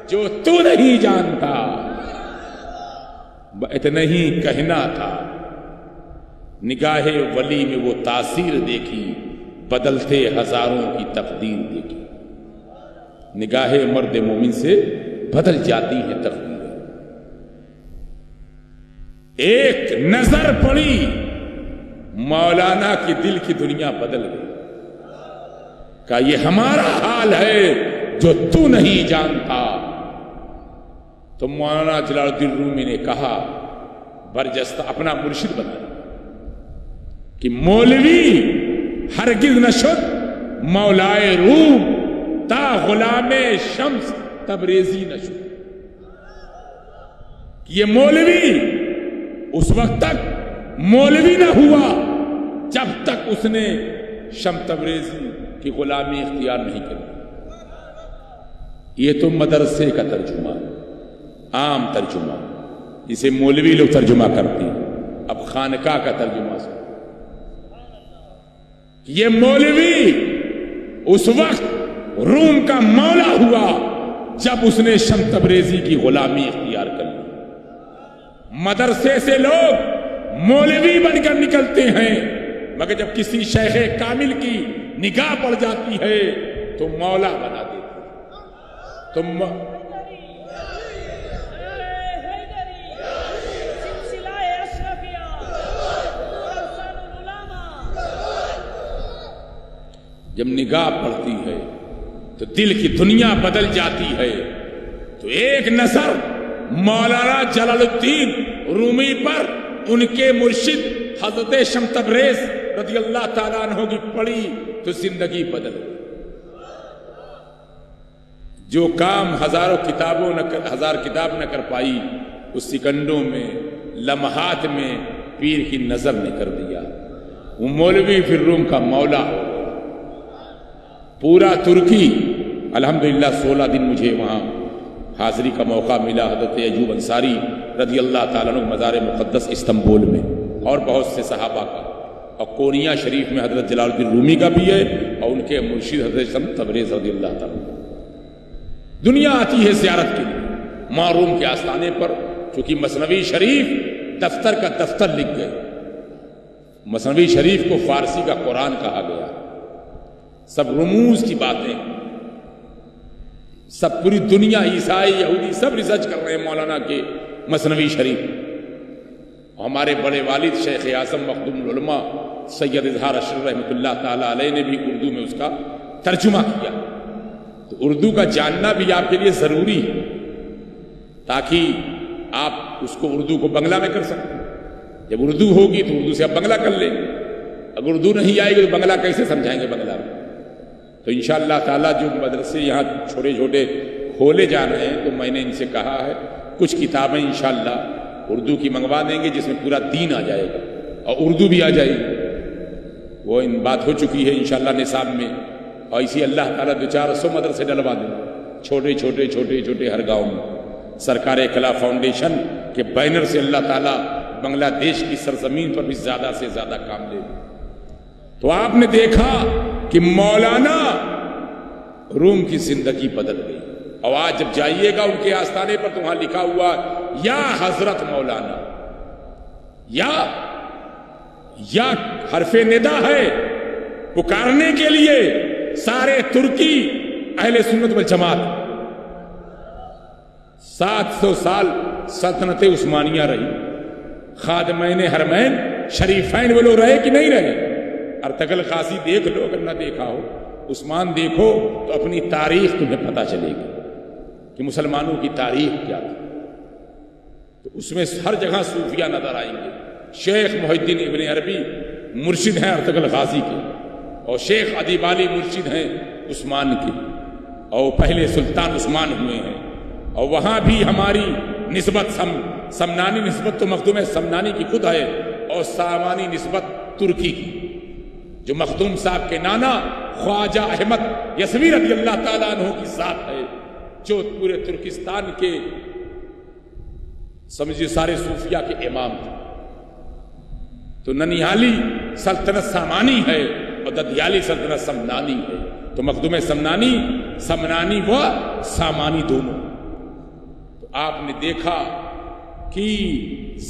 جو تو نہیں جانتا، اتنا ہی کہنا تھا۔ نگاہ ولی میں وہ تاثیر دیکھی، بدلتے ہزاروں کی تقدیر دیکھی۔ نگاہ مرد مومن سے بدل جاتی ہے تقدیر۔ ایک نظر پڑی، مولانا کی دل کی دنیا بدل گئی، کہا یہ ہمارا حال ہے جو تو نہیں جانتا۔ تو مولانا جلال الدین رومی نے کہا برجستہ، اپنا مرشد بنا کہ مولوی ہرگز نہ شد مولائے روم، تا غلام شمس تبریزی نہ شد۔ یہ مولوی اس وقت تک مولوی نہ ہوا جب تک اس نے شمس تبریزی کی غلامی اختیار نہیں کری۔ یہ تو مدرسے کا ترجمہ، عام ترجمہ جسے مولوی لوگ ترجمہ کرتے ہیں۔ اب خانقاہ کا ترجمہ سن، یہ مولوی اس وقت روم کا مولا ہوا جب اس نے شمس تبریزی کی غلامی اختیار کر لی۔ مدرسے سے لوگ مولوی بن کر نکلتے ہیں، مگر جب کسی شیخ کامل کی نگاہ پڑ جاتی ہے تو مولا بنا دیتے۔ جب نگاہ پڑتی ہے تو دل کی دنیا بدل جاتی ہے۔ تو ایک نظر مولانا جلال الدین رومی پر ان کے مرشد حضرت شمس تبریز رضی اللہ تعالیٰ عنہ کی پڑی تو زندگی بدل گئی۔ جو کام ہزار کتاب نہ کر پائی، اس سکنڈوں میں، لمحات میں پیر کی نظر نے کر دیا۔ وہ مولوی پھر روم کا مولا ہو گیا۔ پورا ترکی، الحمدللہ 16 دن مجھے وہاں حاضری کا موقع ملا حضرت ایوب انصاری رضی اللہ تعالیٰ عنہ مزار مقدس استنبول میں، اور بہت سے صحابہ کا، اور کونیا شریف میں حضرت جلال الدین رومی کا بھی ہے، اور ان کے مرشد حضرت شمس تبریز رضی اللہ تعالیٰ عنہ۔ دنیا آتی ہے زیارت کے لیے معروم کے آستانے پر، چونکہ مثنوی شریف دفتر کا دفتر لکھ گئے۔ مثنوی شریف کو فارسی کا قرآن کہا گیا۔ سب رموز کی باتیں، سب پوری دنیا، عیسائی یہودی سب ریسرچ کر رہے ہیں مولانا کے مثنوی شریف۔ ہمارے بڑے والد شیخ اعظم مخدوم العلماء سید اظہار اشرف رحمۃ اللہ تعالی علیہ نے بھی اردو میں اس کا ترجمہ کیا۔ تو اردو کا جاننا بھی آپ کے لیے ضروری ہے، تاکہ آپ اس کو اردو کو بنگلہ میں کر سکیں۔ جب اردو ہوگی تو اردو سے آپ بنگلہ کر لیں گے، اگر اردو نہیں آئے گی تو بنگلہ کیسے سمجھائیں گے بنگلہ میں؟ تو انشاءاللہ تعالیٰ جو مدرسے یہاں چھوٹے چھوٹے کھولے جا رہے ہیں، تو میں نے ان سے کہا ہے کچھ کتابیں انشاءاللہ اردو کی منگوا دیں گے، جس میں پورا دین آ جائے گا اور اردو بھی آ جائے گی۔ وہ ان بات ہو چکی ہے انشاءاللہ نصاب میں، اور اسی اللہ تعالیٰ 200 مدرسے ڈلوا دیں چھوٹے چھوٹے چھوٹے چھوٹے ہر گاؤں میں. سرکار اقلا فاؤنڈیشن کے بینر سے اللہ تعالیٰ بنگلہ دیش کی سرزمین پر بھی زیادہ سے زیادہ کام لے. تو آپ نے دیکھا کہ مولانا روم کی زندگی بدل گئی. اور آج جب جائیے گا ان کے آستانے پر تو وہاں لکھا ہوا یا حضرت مولانا، یا حرف ندا ہے پکارنے کے لیے سارے ترکی اہل سنت والجماعت. 700 سال سلطنت عثمانیہ رہی، خادمین حرمین شریفین وہ لوگ رہے کہ نہیں رہے. ارطغرل غازی دیکھ لو اگر نہ دیکھا ہو، عثمان دیکھو تو اپنی تاریخ تمہیں پتہ چلے گی کہ مسلمانوں کی تاریخ کیا تھی. تو اس میں ہر جگہ صوفیہ نظر آئیں گے. شیخ محی الدین ابن عربی مرشد ہیں ارطغرل غازی کے، اور شیخ ادیب علی مرشد ہیں عثمان کے، اور پہلے سلطان عثمان ہوئے ہیں. اور وہاں بھی ہماری نسبت سمنانی نسبت تو مخدوم سمنانی کی خود ہے، اور سامانی نسبت ترکی کی، جو مخدوم صاحب کے نانا خواجہ احمد یسوی رضی اللہ تعالیٰ عنہ کی ذات ہے، جو پورے ترکستان کے سمجھے سارے صوفیہ کے امام تھے. تو ننیالی سلطنت سامانی ہے اور ددیالی سلطنت سمنانی ہے. تو مخدوم سمنانی و سامانی دونوں. تو آپ نے دیکھا کہ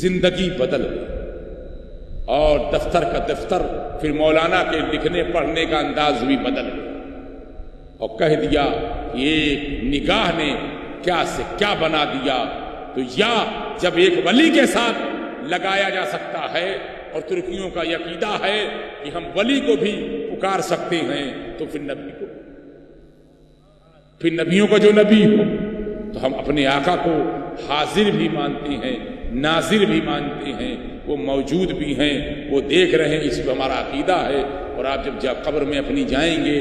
زندگی بدل گئی، اور دفتر کا دفتر پھر مولانا کے لکھنے پڑھنے کا انداز بھی بدل گیا، اور کہہ دیا کہ ایک نگاہ نے کیا سے کیا بنا دیا. تو یا جب ایک ولی کے ساتھ لگایا جا سکتا ہے، اور ترکیوں کا یہ عقیدہ ہے کہ ہم ولی کو بھی پکار سکتے ہیں، تو پھر نبی کو، پھر نبیوں کا جو نبی ہو. تو ہم اپنے آقا کو حاضر بھی مانتے ہیں، ناظر بھی مانتے ہیں، وہ موجود بھی ہیں، وہ دیکھ رہے ہیں، اس پہ ہمارا عقیدہ ہے. اور آپ جب قبر میں اپنی جائیں گے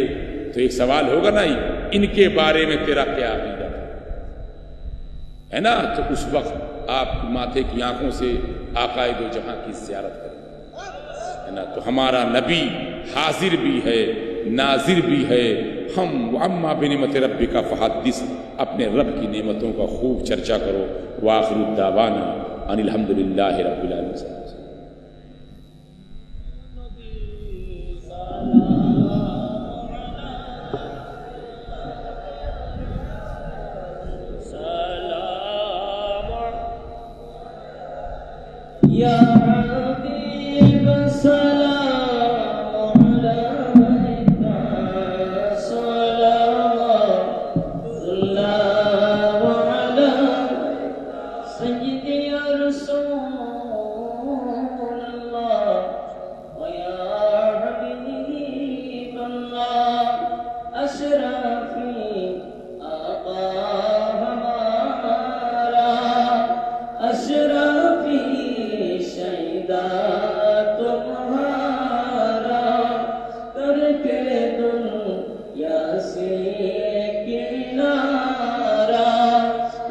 تو ایک سوال ہوگا نا، ان کے بارے میں تیرا کیا عقیدہ ہے نا. تو اس وقت آپ ماتھے کی آنکھوں سے آقا دو جہاں کی زیارت کریں ہے نا. تو ہمارا نبی حاضر بھی ہے، ناظر بھی ہے. ہم اما بنعمت ربک فحدث، اپنے رب کی نعمتوں کا خوب چرچا کرو. وآخر الدعوانا ان الحمد للہ رب العالمین. یا حبیب السلام علیکہ صلوات اللہ علی سیدی یا رسول اللہ ویا حبیب اللہ اشرفی آقا ہمارا اشرفی تمہارا کر کے دنیا سے کنارہ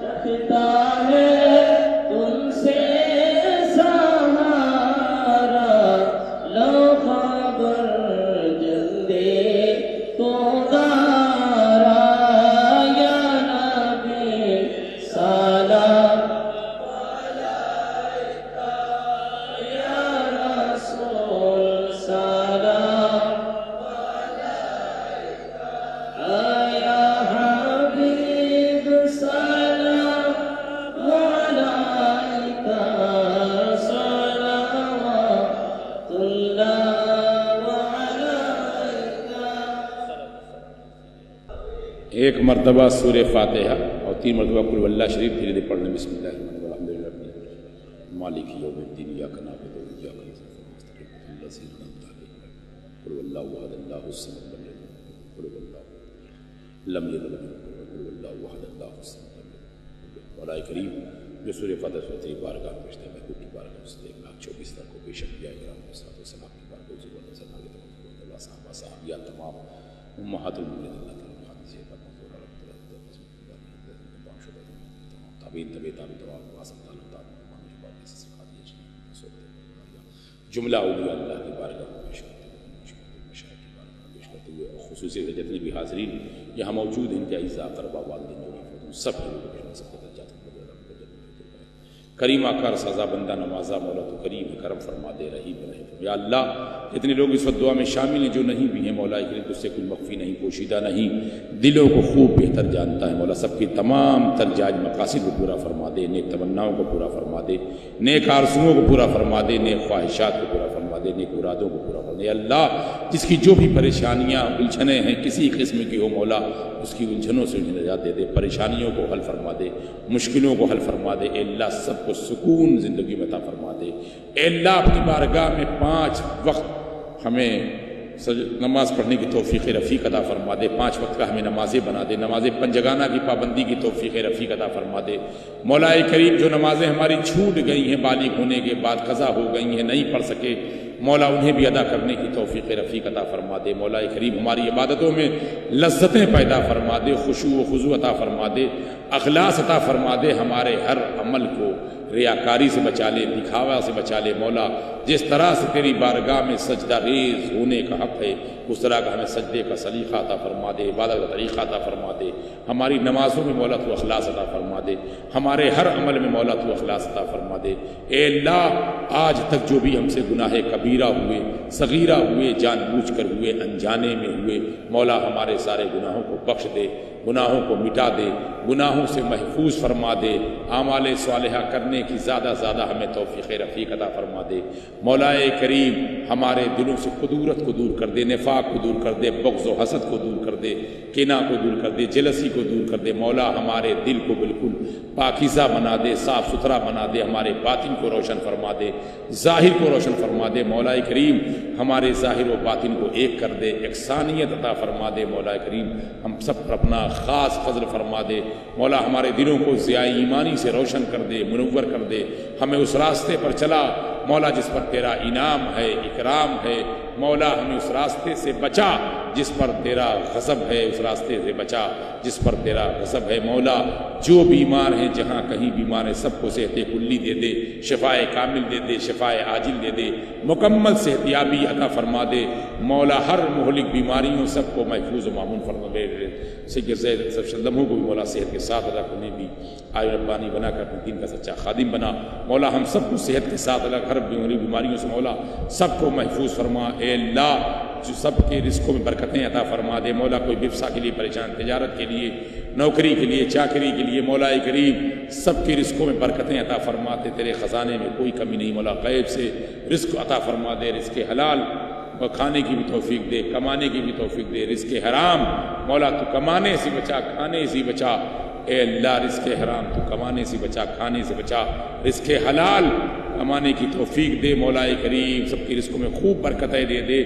رکھتا ہے تم سے سہارا. لو خبر جلدی تو دارا یا نبی سلام ایک مرتبہ سورہ فاتحہ اور 3 مرتبہ قل واللہ شریف دھیرے دھیرے پڑھنے. بسم اللہ الرحمن الرحیم الحمد للہ مالک یوم الدین ایاک نعبد و ایاک نستعین اهدنا الصراط المستقیم قل واللہ احد اللہ الصمد لم یلد ولم یولد قل واللہ احد اللہ الصمد لم یلد. مولا کریم جو سورہ فاتحہ سے تیری بارگاہ میں پہنچتے ہیں، محبوب کی بارگاہ سے 1,24,000 کو بے شک انبیاء کرام علیہ الصلوۃ والسلام کی بارگاہ سے اللہ صلی اللہ صحابہ صحابیات تمام امہات المؤمنین اللہ تعالیٰ جملہ اولیاء اللہ کی بارگاہ میں پیش کرتے ہوئے مشاہد کی بارگاہ میں پیش کرتے ہوئے خصوصی سے جتنے بھی حاضرین یہاں موجود ہیں، انتہائی اقربا والدین سب سب کو کریم آکار سزا بندہ نوازا مولا تو کریم کرم فرما دے رحیم رحم۔ یا اللہ جتنے لوگ اس وقت دعا میں شامل ہیں جو نہیں بھی ہیں مولا کریم تجھ سے کوئی مخفی نہیں پوشیدہ نہیں، دلوں کو خوب بہتر جانتا ہے مولا، سب کی تمام تر جائز مقاصد کو پورا فرما دے، نیک تمناؤں کو پورا فرما دے، نیک آرزوؤں کو پورا فرما دے، نیک خواہشات کو پورا فرما دے، نیک مرادوں کو پورا فرما دے۔ اللہ جس کی جو بھی پریشانیاں الجھنیں ہیں کسی قسم کی ہو مولا اس کی الجھنوں سے نجات دے دے، پریشانیوں کو حل فرما دے، مشکلوں کو حل فرما دے۔ اے اللہ سب کو سکون زندگی میں عطا فرما دے۔ اے اللہ اپنی بارگاہ میں 5 وقت ہمیں نماز پڑھنے کی توفیق رفیق عطا فرما دے، 5 وقت کا ہمیں نمازیں بنا دے، نمازیں پنجگانہ کی پابندی کی توفیق رفیق عطا فرما دے۔ مولا کریم جو نمازیں ہماری چھوٹ گئی ہیں بالغ ہونے کے بعد قضا ہو گئی ہیں نہیں پڑھ سکے مولا انہیں بھی ادا کرنے کی توفیق رفیق عطا فرما دے۔ مولا کریم ہماری عبادتوں میں لذتیں پیدا فرما دے، خشوع و خضوع عطا فرما دے، اخلاص عطا فرما دے، ہمارے ہر عمل کو ریاکاری سے بچا لے، دکھاوا سے بچا لے مولا، جس طرح سے تیری بارگاہ میں سجدہ ریز ہونے کا حق ہے اس طرح کا ہمیں سجدے کا سلیقہ عطا فرما دے، عبادت کا طریقہ عطا فرما دے، ہماری نمازوں میں مولا تو اخلاص عطا فرما دے، ہمارے ہر عمل میں مولا تو اخلاص عطا فرما دے۔ اے اللہ آج تک جو بھی ہم سے گناہ کبیرہ ہوئے، صغیرہ ہوئے، جان بوجھ کر ہوئے، انجانے میں ہوئے مولا ہمارے سارے گناہوں کو بخش دے، گناہوں کو مٹا دے، گناہوں سے محفوظ فرما دے، اعمال صالحہ کرنے کی زیادہ زیادہ ہمیں توفیق رفیق عطا فرما دے۔ مولا کریم ہمارے دلوں سے قدورت کو دور کر دے، نفاق کو دور کر دے، بغض و حسد کو دور کر دے، کینہ کو دور کر دے، جلسی کو دور کر دے۔ مولا ہمارے دل کو بالکل پاکیزہ بنا دے، صاف ستھرا بنا دے، ہمارے باطن کو روشن فرما دے، ظاہر کو روشن فرما دے۔ مولا کریم ہمارے ظاہر و باطن کو ایک کر دے، یکسانیت عطا فرما دے۔ مولا کریم ہم سب پر اپنا خاص فضل فرما دے۔ مولا ہمارے دلوں کو ضیاء ایمانی سے روشن کر دے، منور کر دے، ہمیں اس راستے پر چلا مولا جس پر تیرا انعام ہے، اکرام ہے۔ مولا ہمیں اس راستے سے بچا جس پر تیرا غضب ہے، اس راستے سے بچا جس پر تیرا غضب ہے۔ مولا جو بیمار ہیں جہاں کہیں بیمار ہیں سب کو صحت کلی دے دے، شفائے کامل دے دے، شفائے عاجل دے دے، مکمل صحت یابی عطا فرما دے۔ مولا ہر مہلک بیماریوں سب کو محفوظ و معمون فرما دے۔ سید زید صلی اللہ علیہ وسلم کو بھی مولا صحت کے ساتھ عطا کرنے بھی آئے ربانی بنا کر اپنے دین کا سچا خادم بنا۔ مولا ہم سب کو صحت کے ساتھ عطا ہر بیماریوں سے مولا سب کو محفوظ فرما۔ اے اللہ جو سب کے رزقوں میں برکتیں عطا فرما دے۔ مولا کوئی بفسا کے لیے پریشان، تجارت کے لیے، نوکری کے لیے، چاکری کے لیے مولا کریم سب کے رزقوں میں برکتیں عطا فرما دے۔ تیرے خزانے میں کوئی کمی نہیں مولا، غیب سے رزق عطا فرما دے، رزق حلال کھانے کی بھی توفیق دے، کمانے کی بھی توفیق دے۔ رزق حرام مولا تو کمانے سے بچا، کھانے سے بچا۔ اے اللہ رزق حرام تو کمانے سے بچا، کھانے سے بچا۔ رزق حلال کمانے کی توفیق دے مولا کریم، سب کی رزقوں میں خوب برکتیں دے دے۔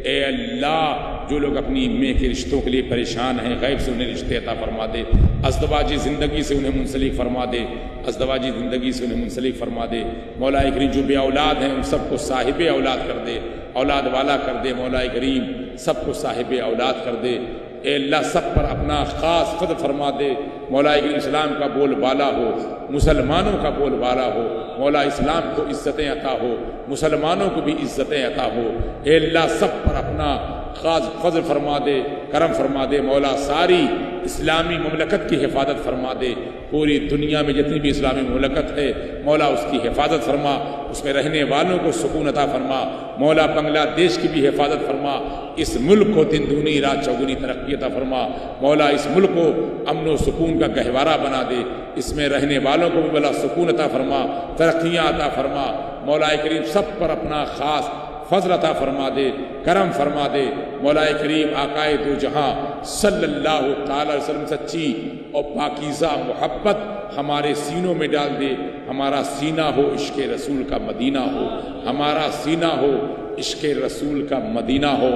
اے اللہ جو لوگ اپنی مے کے رشتوں کے لیے پریشان ہیں غیب سے انہیں رشتے عطا فرما دے، ازدواجی زندگی سے انہیں منسلک فرما دے، ازدواجی زندگی سے انہیں منسلک فرما دے۔ مولا کریم جو بے اولاد ہیں ان سب کو صاحب اولاد کر دے، اولاد والا کر دے۔ مولا کریم سب کو صاحب اولاد کر دے۔ اے اللہ سب پر اپنا خاص فضل فرما دے۔ مولا کریم اسلام کا بول بالا ہو، مسلمانوں کا بول بالا ہو۔ مولا اسلام کو عزتیں عطا ہو، مسلمانوں کو بھی عزتیں عطا ہو۔ اے اللہ سب پر اپنا خاص فضل فرما دے، کرم فرما دے۔ مولا ساری اسلامی مملکت کی حفاظت فرما دے۔ پوری دنیا میں جتنی بھی اسلامی مملکت ہے مولا اس کی حفاظت فرما، اس میں رہنے والوں کو سکون عطا فرما۔ مولا بنگلہ دیش کی بھی حفاظت فرما، اس ملک کو دن دگنی رات چوگنی ترقی عطا فرما۔ مولا اس ملک کو امن و سکون کا گہوارہ بنا دے، اس میں رہنے والوں کو بھی مولا سکون عطا فرما، ترقیاں عطا فرما۔ مولا کریم سب پر اپنا خاص فضل عطا فرما دے، کرم فرما دے۔ مولا کریم آقائے دو جہاں صلی اللہ تعالی علیہ وسلم سچی اور پاکیزہ محبت ہمارے سینوں میں ڈال دے۔ ہمارا سینہ ہو عشق رسول کا مدینہ ہو، ہمارا سینہ ہو عشق رسول کا مدینہ ہو۔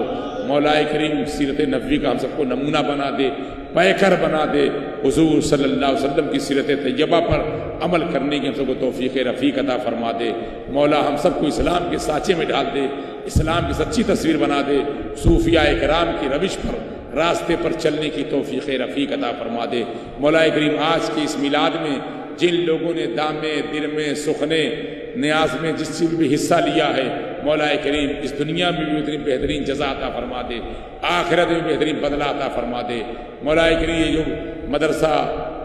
مولا کریم سیرت نبوی کا ہم سب کو نمونہ بنا دے، پیکر بنا دے۔ حضور صلی اللہ علیہ وسلم کی سیرت طیبہ پر عمل کرنے کی ہم سب کو توفیق رفیق عطا فرما دے۔ مولا ہم سب کو اسلام کے سانچے میں ڈال دے، اسلام کی سچی تصویر بنا دے۔ صوفیاء کرام کی روش پر راستے پر چلنے کی توفیق رفیق عطا فرما دے۔ مولا کریم آج کے اس میلاد میں جن لوگوں نے دامے، درمے، سخنے، نیاز میں جس چیز بھی حصہ لیا ہے مولا کریم اس دنیا میں بھی اتنی بہترین جزا عطا فرما دے، آخرت میں بہترین بدلہ عطا فرما دے۔ مولا کریم یہ جو مدرسہ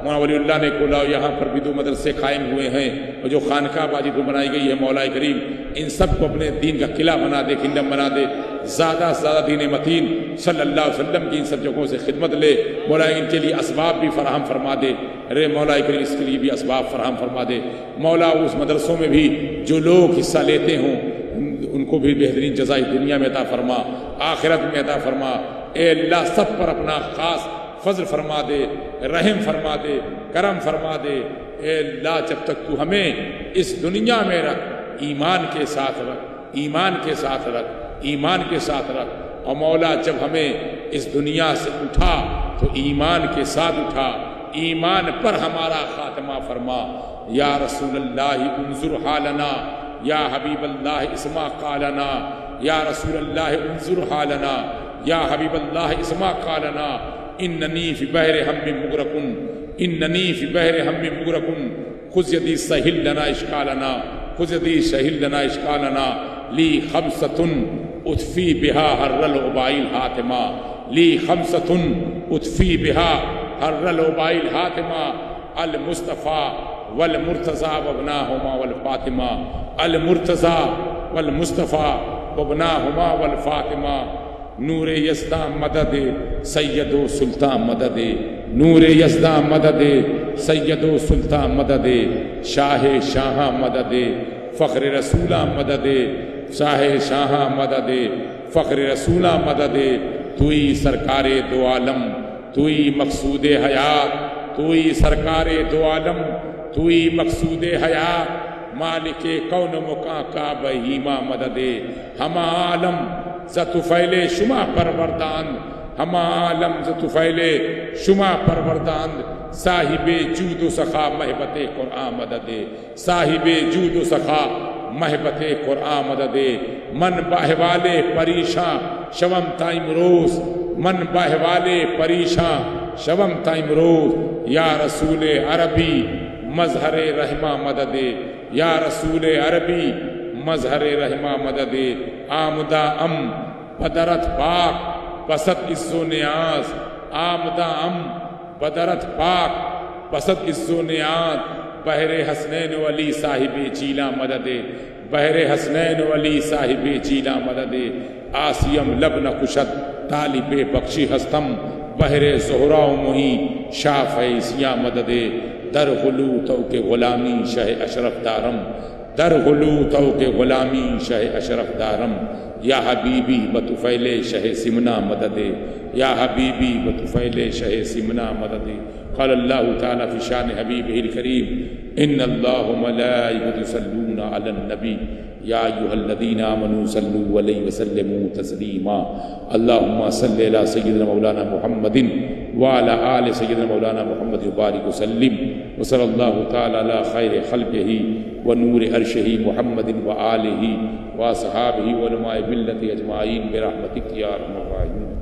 مولانا ولی اللہ نے کھولا، یہاں پر بھی 2 مدرسے قائم ہوئے ہیں، اور جو خانقاہ بازی کو بنائی گئی ہے، مولا کریم ان سب کو اپنے دین کا قلعہ بنا دے، کنڈم بنا دے، زیادہ سے زیادہ دین متین صلی اللہ علیہ وسلم کی ان سب جگہوں سے خدمت لے۔ مولا ان کے لیے اسباب بھی فراہم فرما دے، ارے مولا کریم اس کے لیے بھی اسباب فراہم فرما دے۔ مولا اس مدرسوں میں بھی جو لوگ حصہ لیتے ہوں ان کو بھی بہترین جزا دنیا میں عطا فرما، آخرت میں عطا فرما۔ اے اللہ سب پر اپنا خاص فضل فرما دے، رحم فرما دے، کرم فرما دے۔ اے اللہ جب تک تو ہمیں اس دنیا میں رکھ، ایمان کے ساتھ رکھ، ایمان کے ساتھ رکھ، ایمان کے ساتھ رکھ، اور مولا جب ہمیں اس دنیا سے اٹھا تو ایمان کے ساتھ اٹھا، ایمان پر ہمارا خاتمہ فرما۔ یا رسول اللہ انظر حالنا، یا حبیب اللہ اسمع قالنا، یا رسول اللہ انظر حالنا، یا حبیب اللہ اسمع قالنا، اننی فی بحر ہم مغرقن، اننی فی بحر ہم مغرقن، خذ یدی سہل لنا اشکالنا، خذ یدی سہل لنا اشکالنا، لی خمسۃ اطفی بہا حر العبائی الحاتمہ، لی خمسۃ اطفی بہا حر العبائی الحاتمہ، المصطفیٰ والمرتضیٰ وابناہما والفاطمہ، المرتضیٰ والمصطفیٰ وابناہما والفاطمہ، نور یزداں مدد سید و سلطان مدد، نور یزداں مدد سید و سلطان مدد، شاہ شاہاں مدد فخر رسولہ مدد، شاہ شاہاں مدد فخر رسولہ مدد، توئی سرکار دو عالم، توئی مقصود حیات، توئی سرکار دو عالم، توئی مقصود حیات، مالک کون مکاں کا بہیمہ مدد، ہم عالم زطفیل شما پروردان، ہم عالم زطفیل شما پروردان، صاحب جود و سخا محبت قرآن مدد، صاحب جود و سخا محبت قرآن مدد، من باہوالے پریشاں شوم تائم روز، من باہوالے پریشاں شوم تائم روز، یا رسول عربی مظہر رحمہ مدد، یا رسول عربی مظہر رحمہ مدد، آمدہ ام بدرت پاک بسط عز و نیاز، آمدہ ام بدرت پاک بسط عز و نیاز، بحر حسنین ولی صاحب جیلا مدد، بحر حسنین ولی صاحب جیلا مدد، آسیم لب نکشد طالب بخشی ہستم، بحر زہرا و مہی شاف سیا مدد، در غلو تو کے غلامی شہ اشرف دارم، در غلو تو کے غلامی شہ اشرف دارم، یا حبیبی بطفیل شہ سمنا مدد، یا حبیبی بطفیل شہ سمنا مدد۔ قال اللہ تعالی فی شان حبیبہ الکریم، ان اللہ ملائکۃ یصلون علی النبی یا ایھا الذین آمنوا صلوا علیہ وسلموا تسلیما، اللہم صلی علی سیدنا مولانا محمد وعلی آل سیدنا مولانا محمد وبارک وسلم، وصلی اللہ تعالی علی خیر خلقہ ونور عرشہ محمد وآلہ واصحابہ وعلماء ملت اجمعین برحمتک یا ارحم الراحمین۔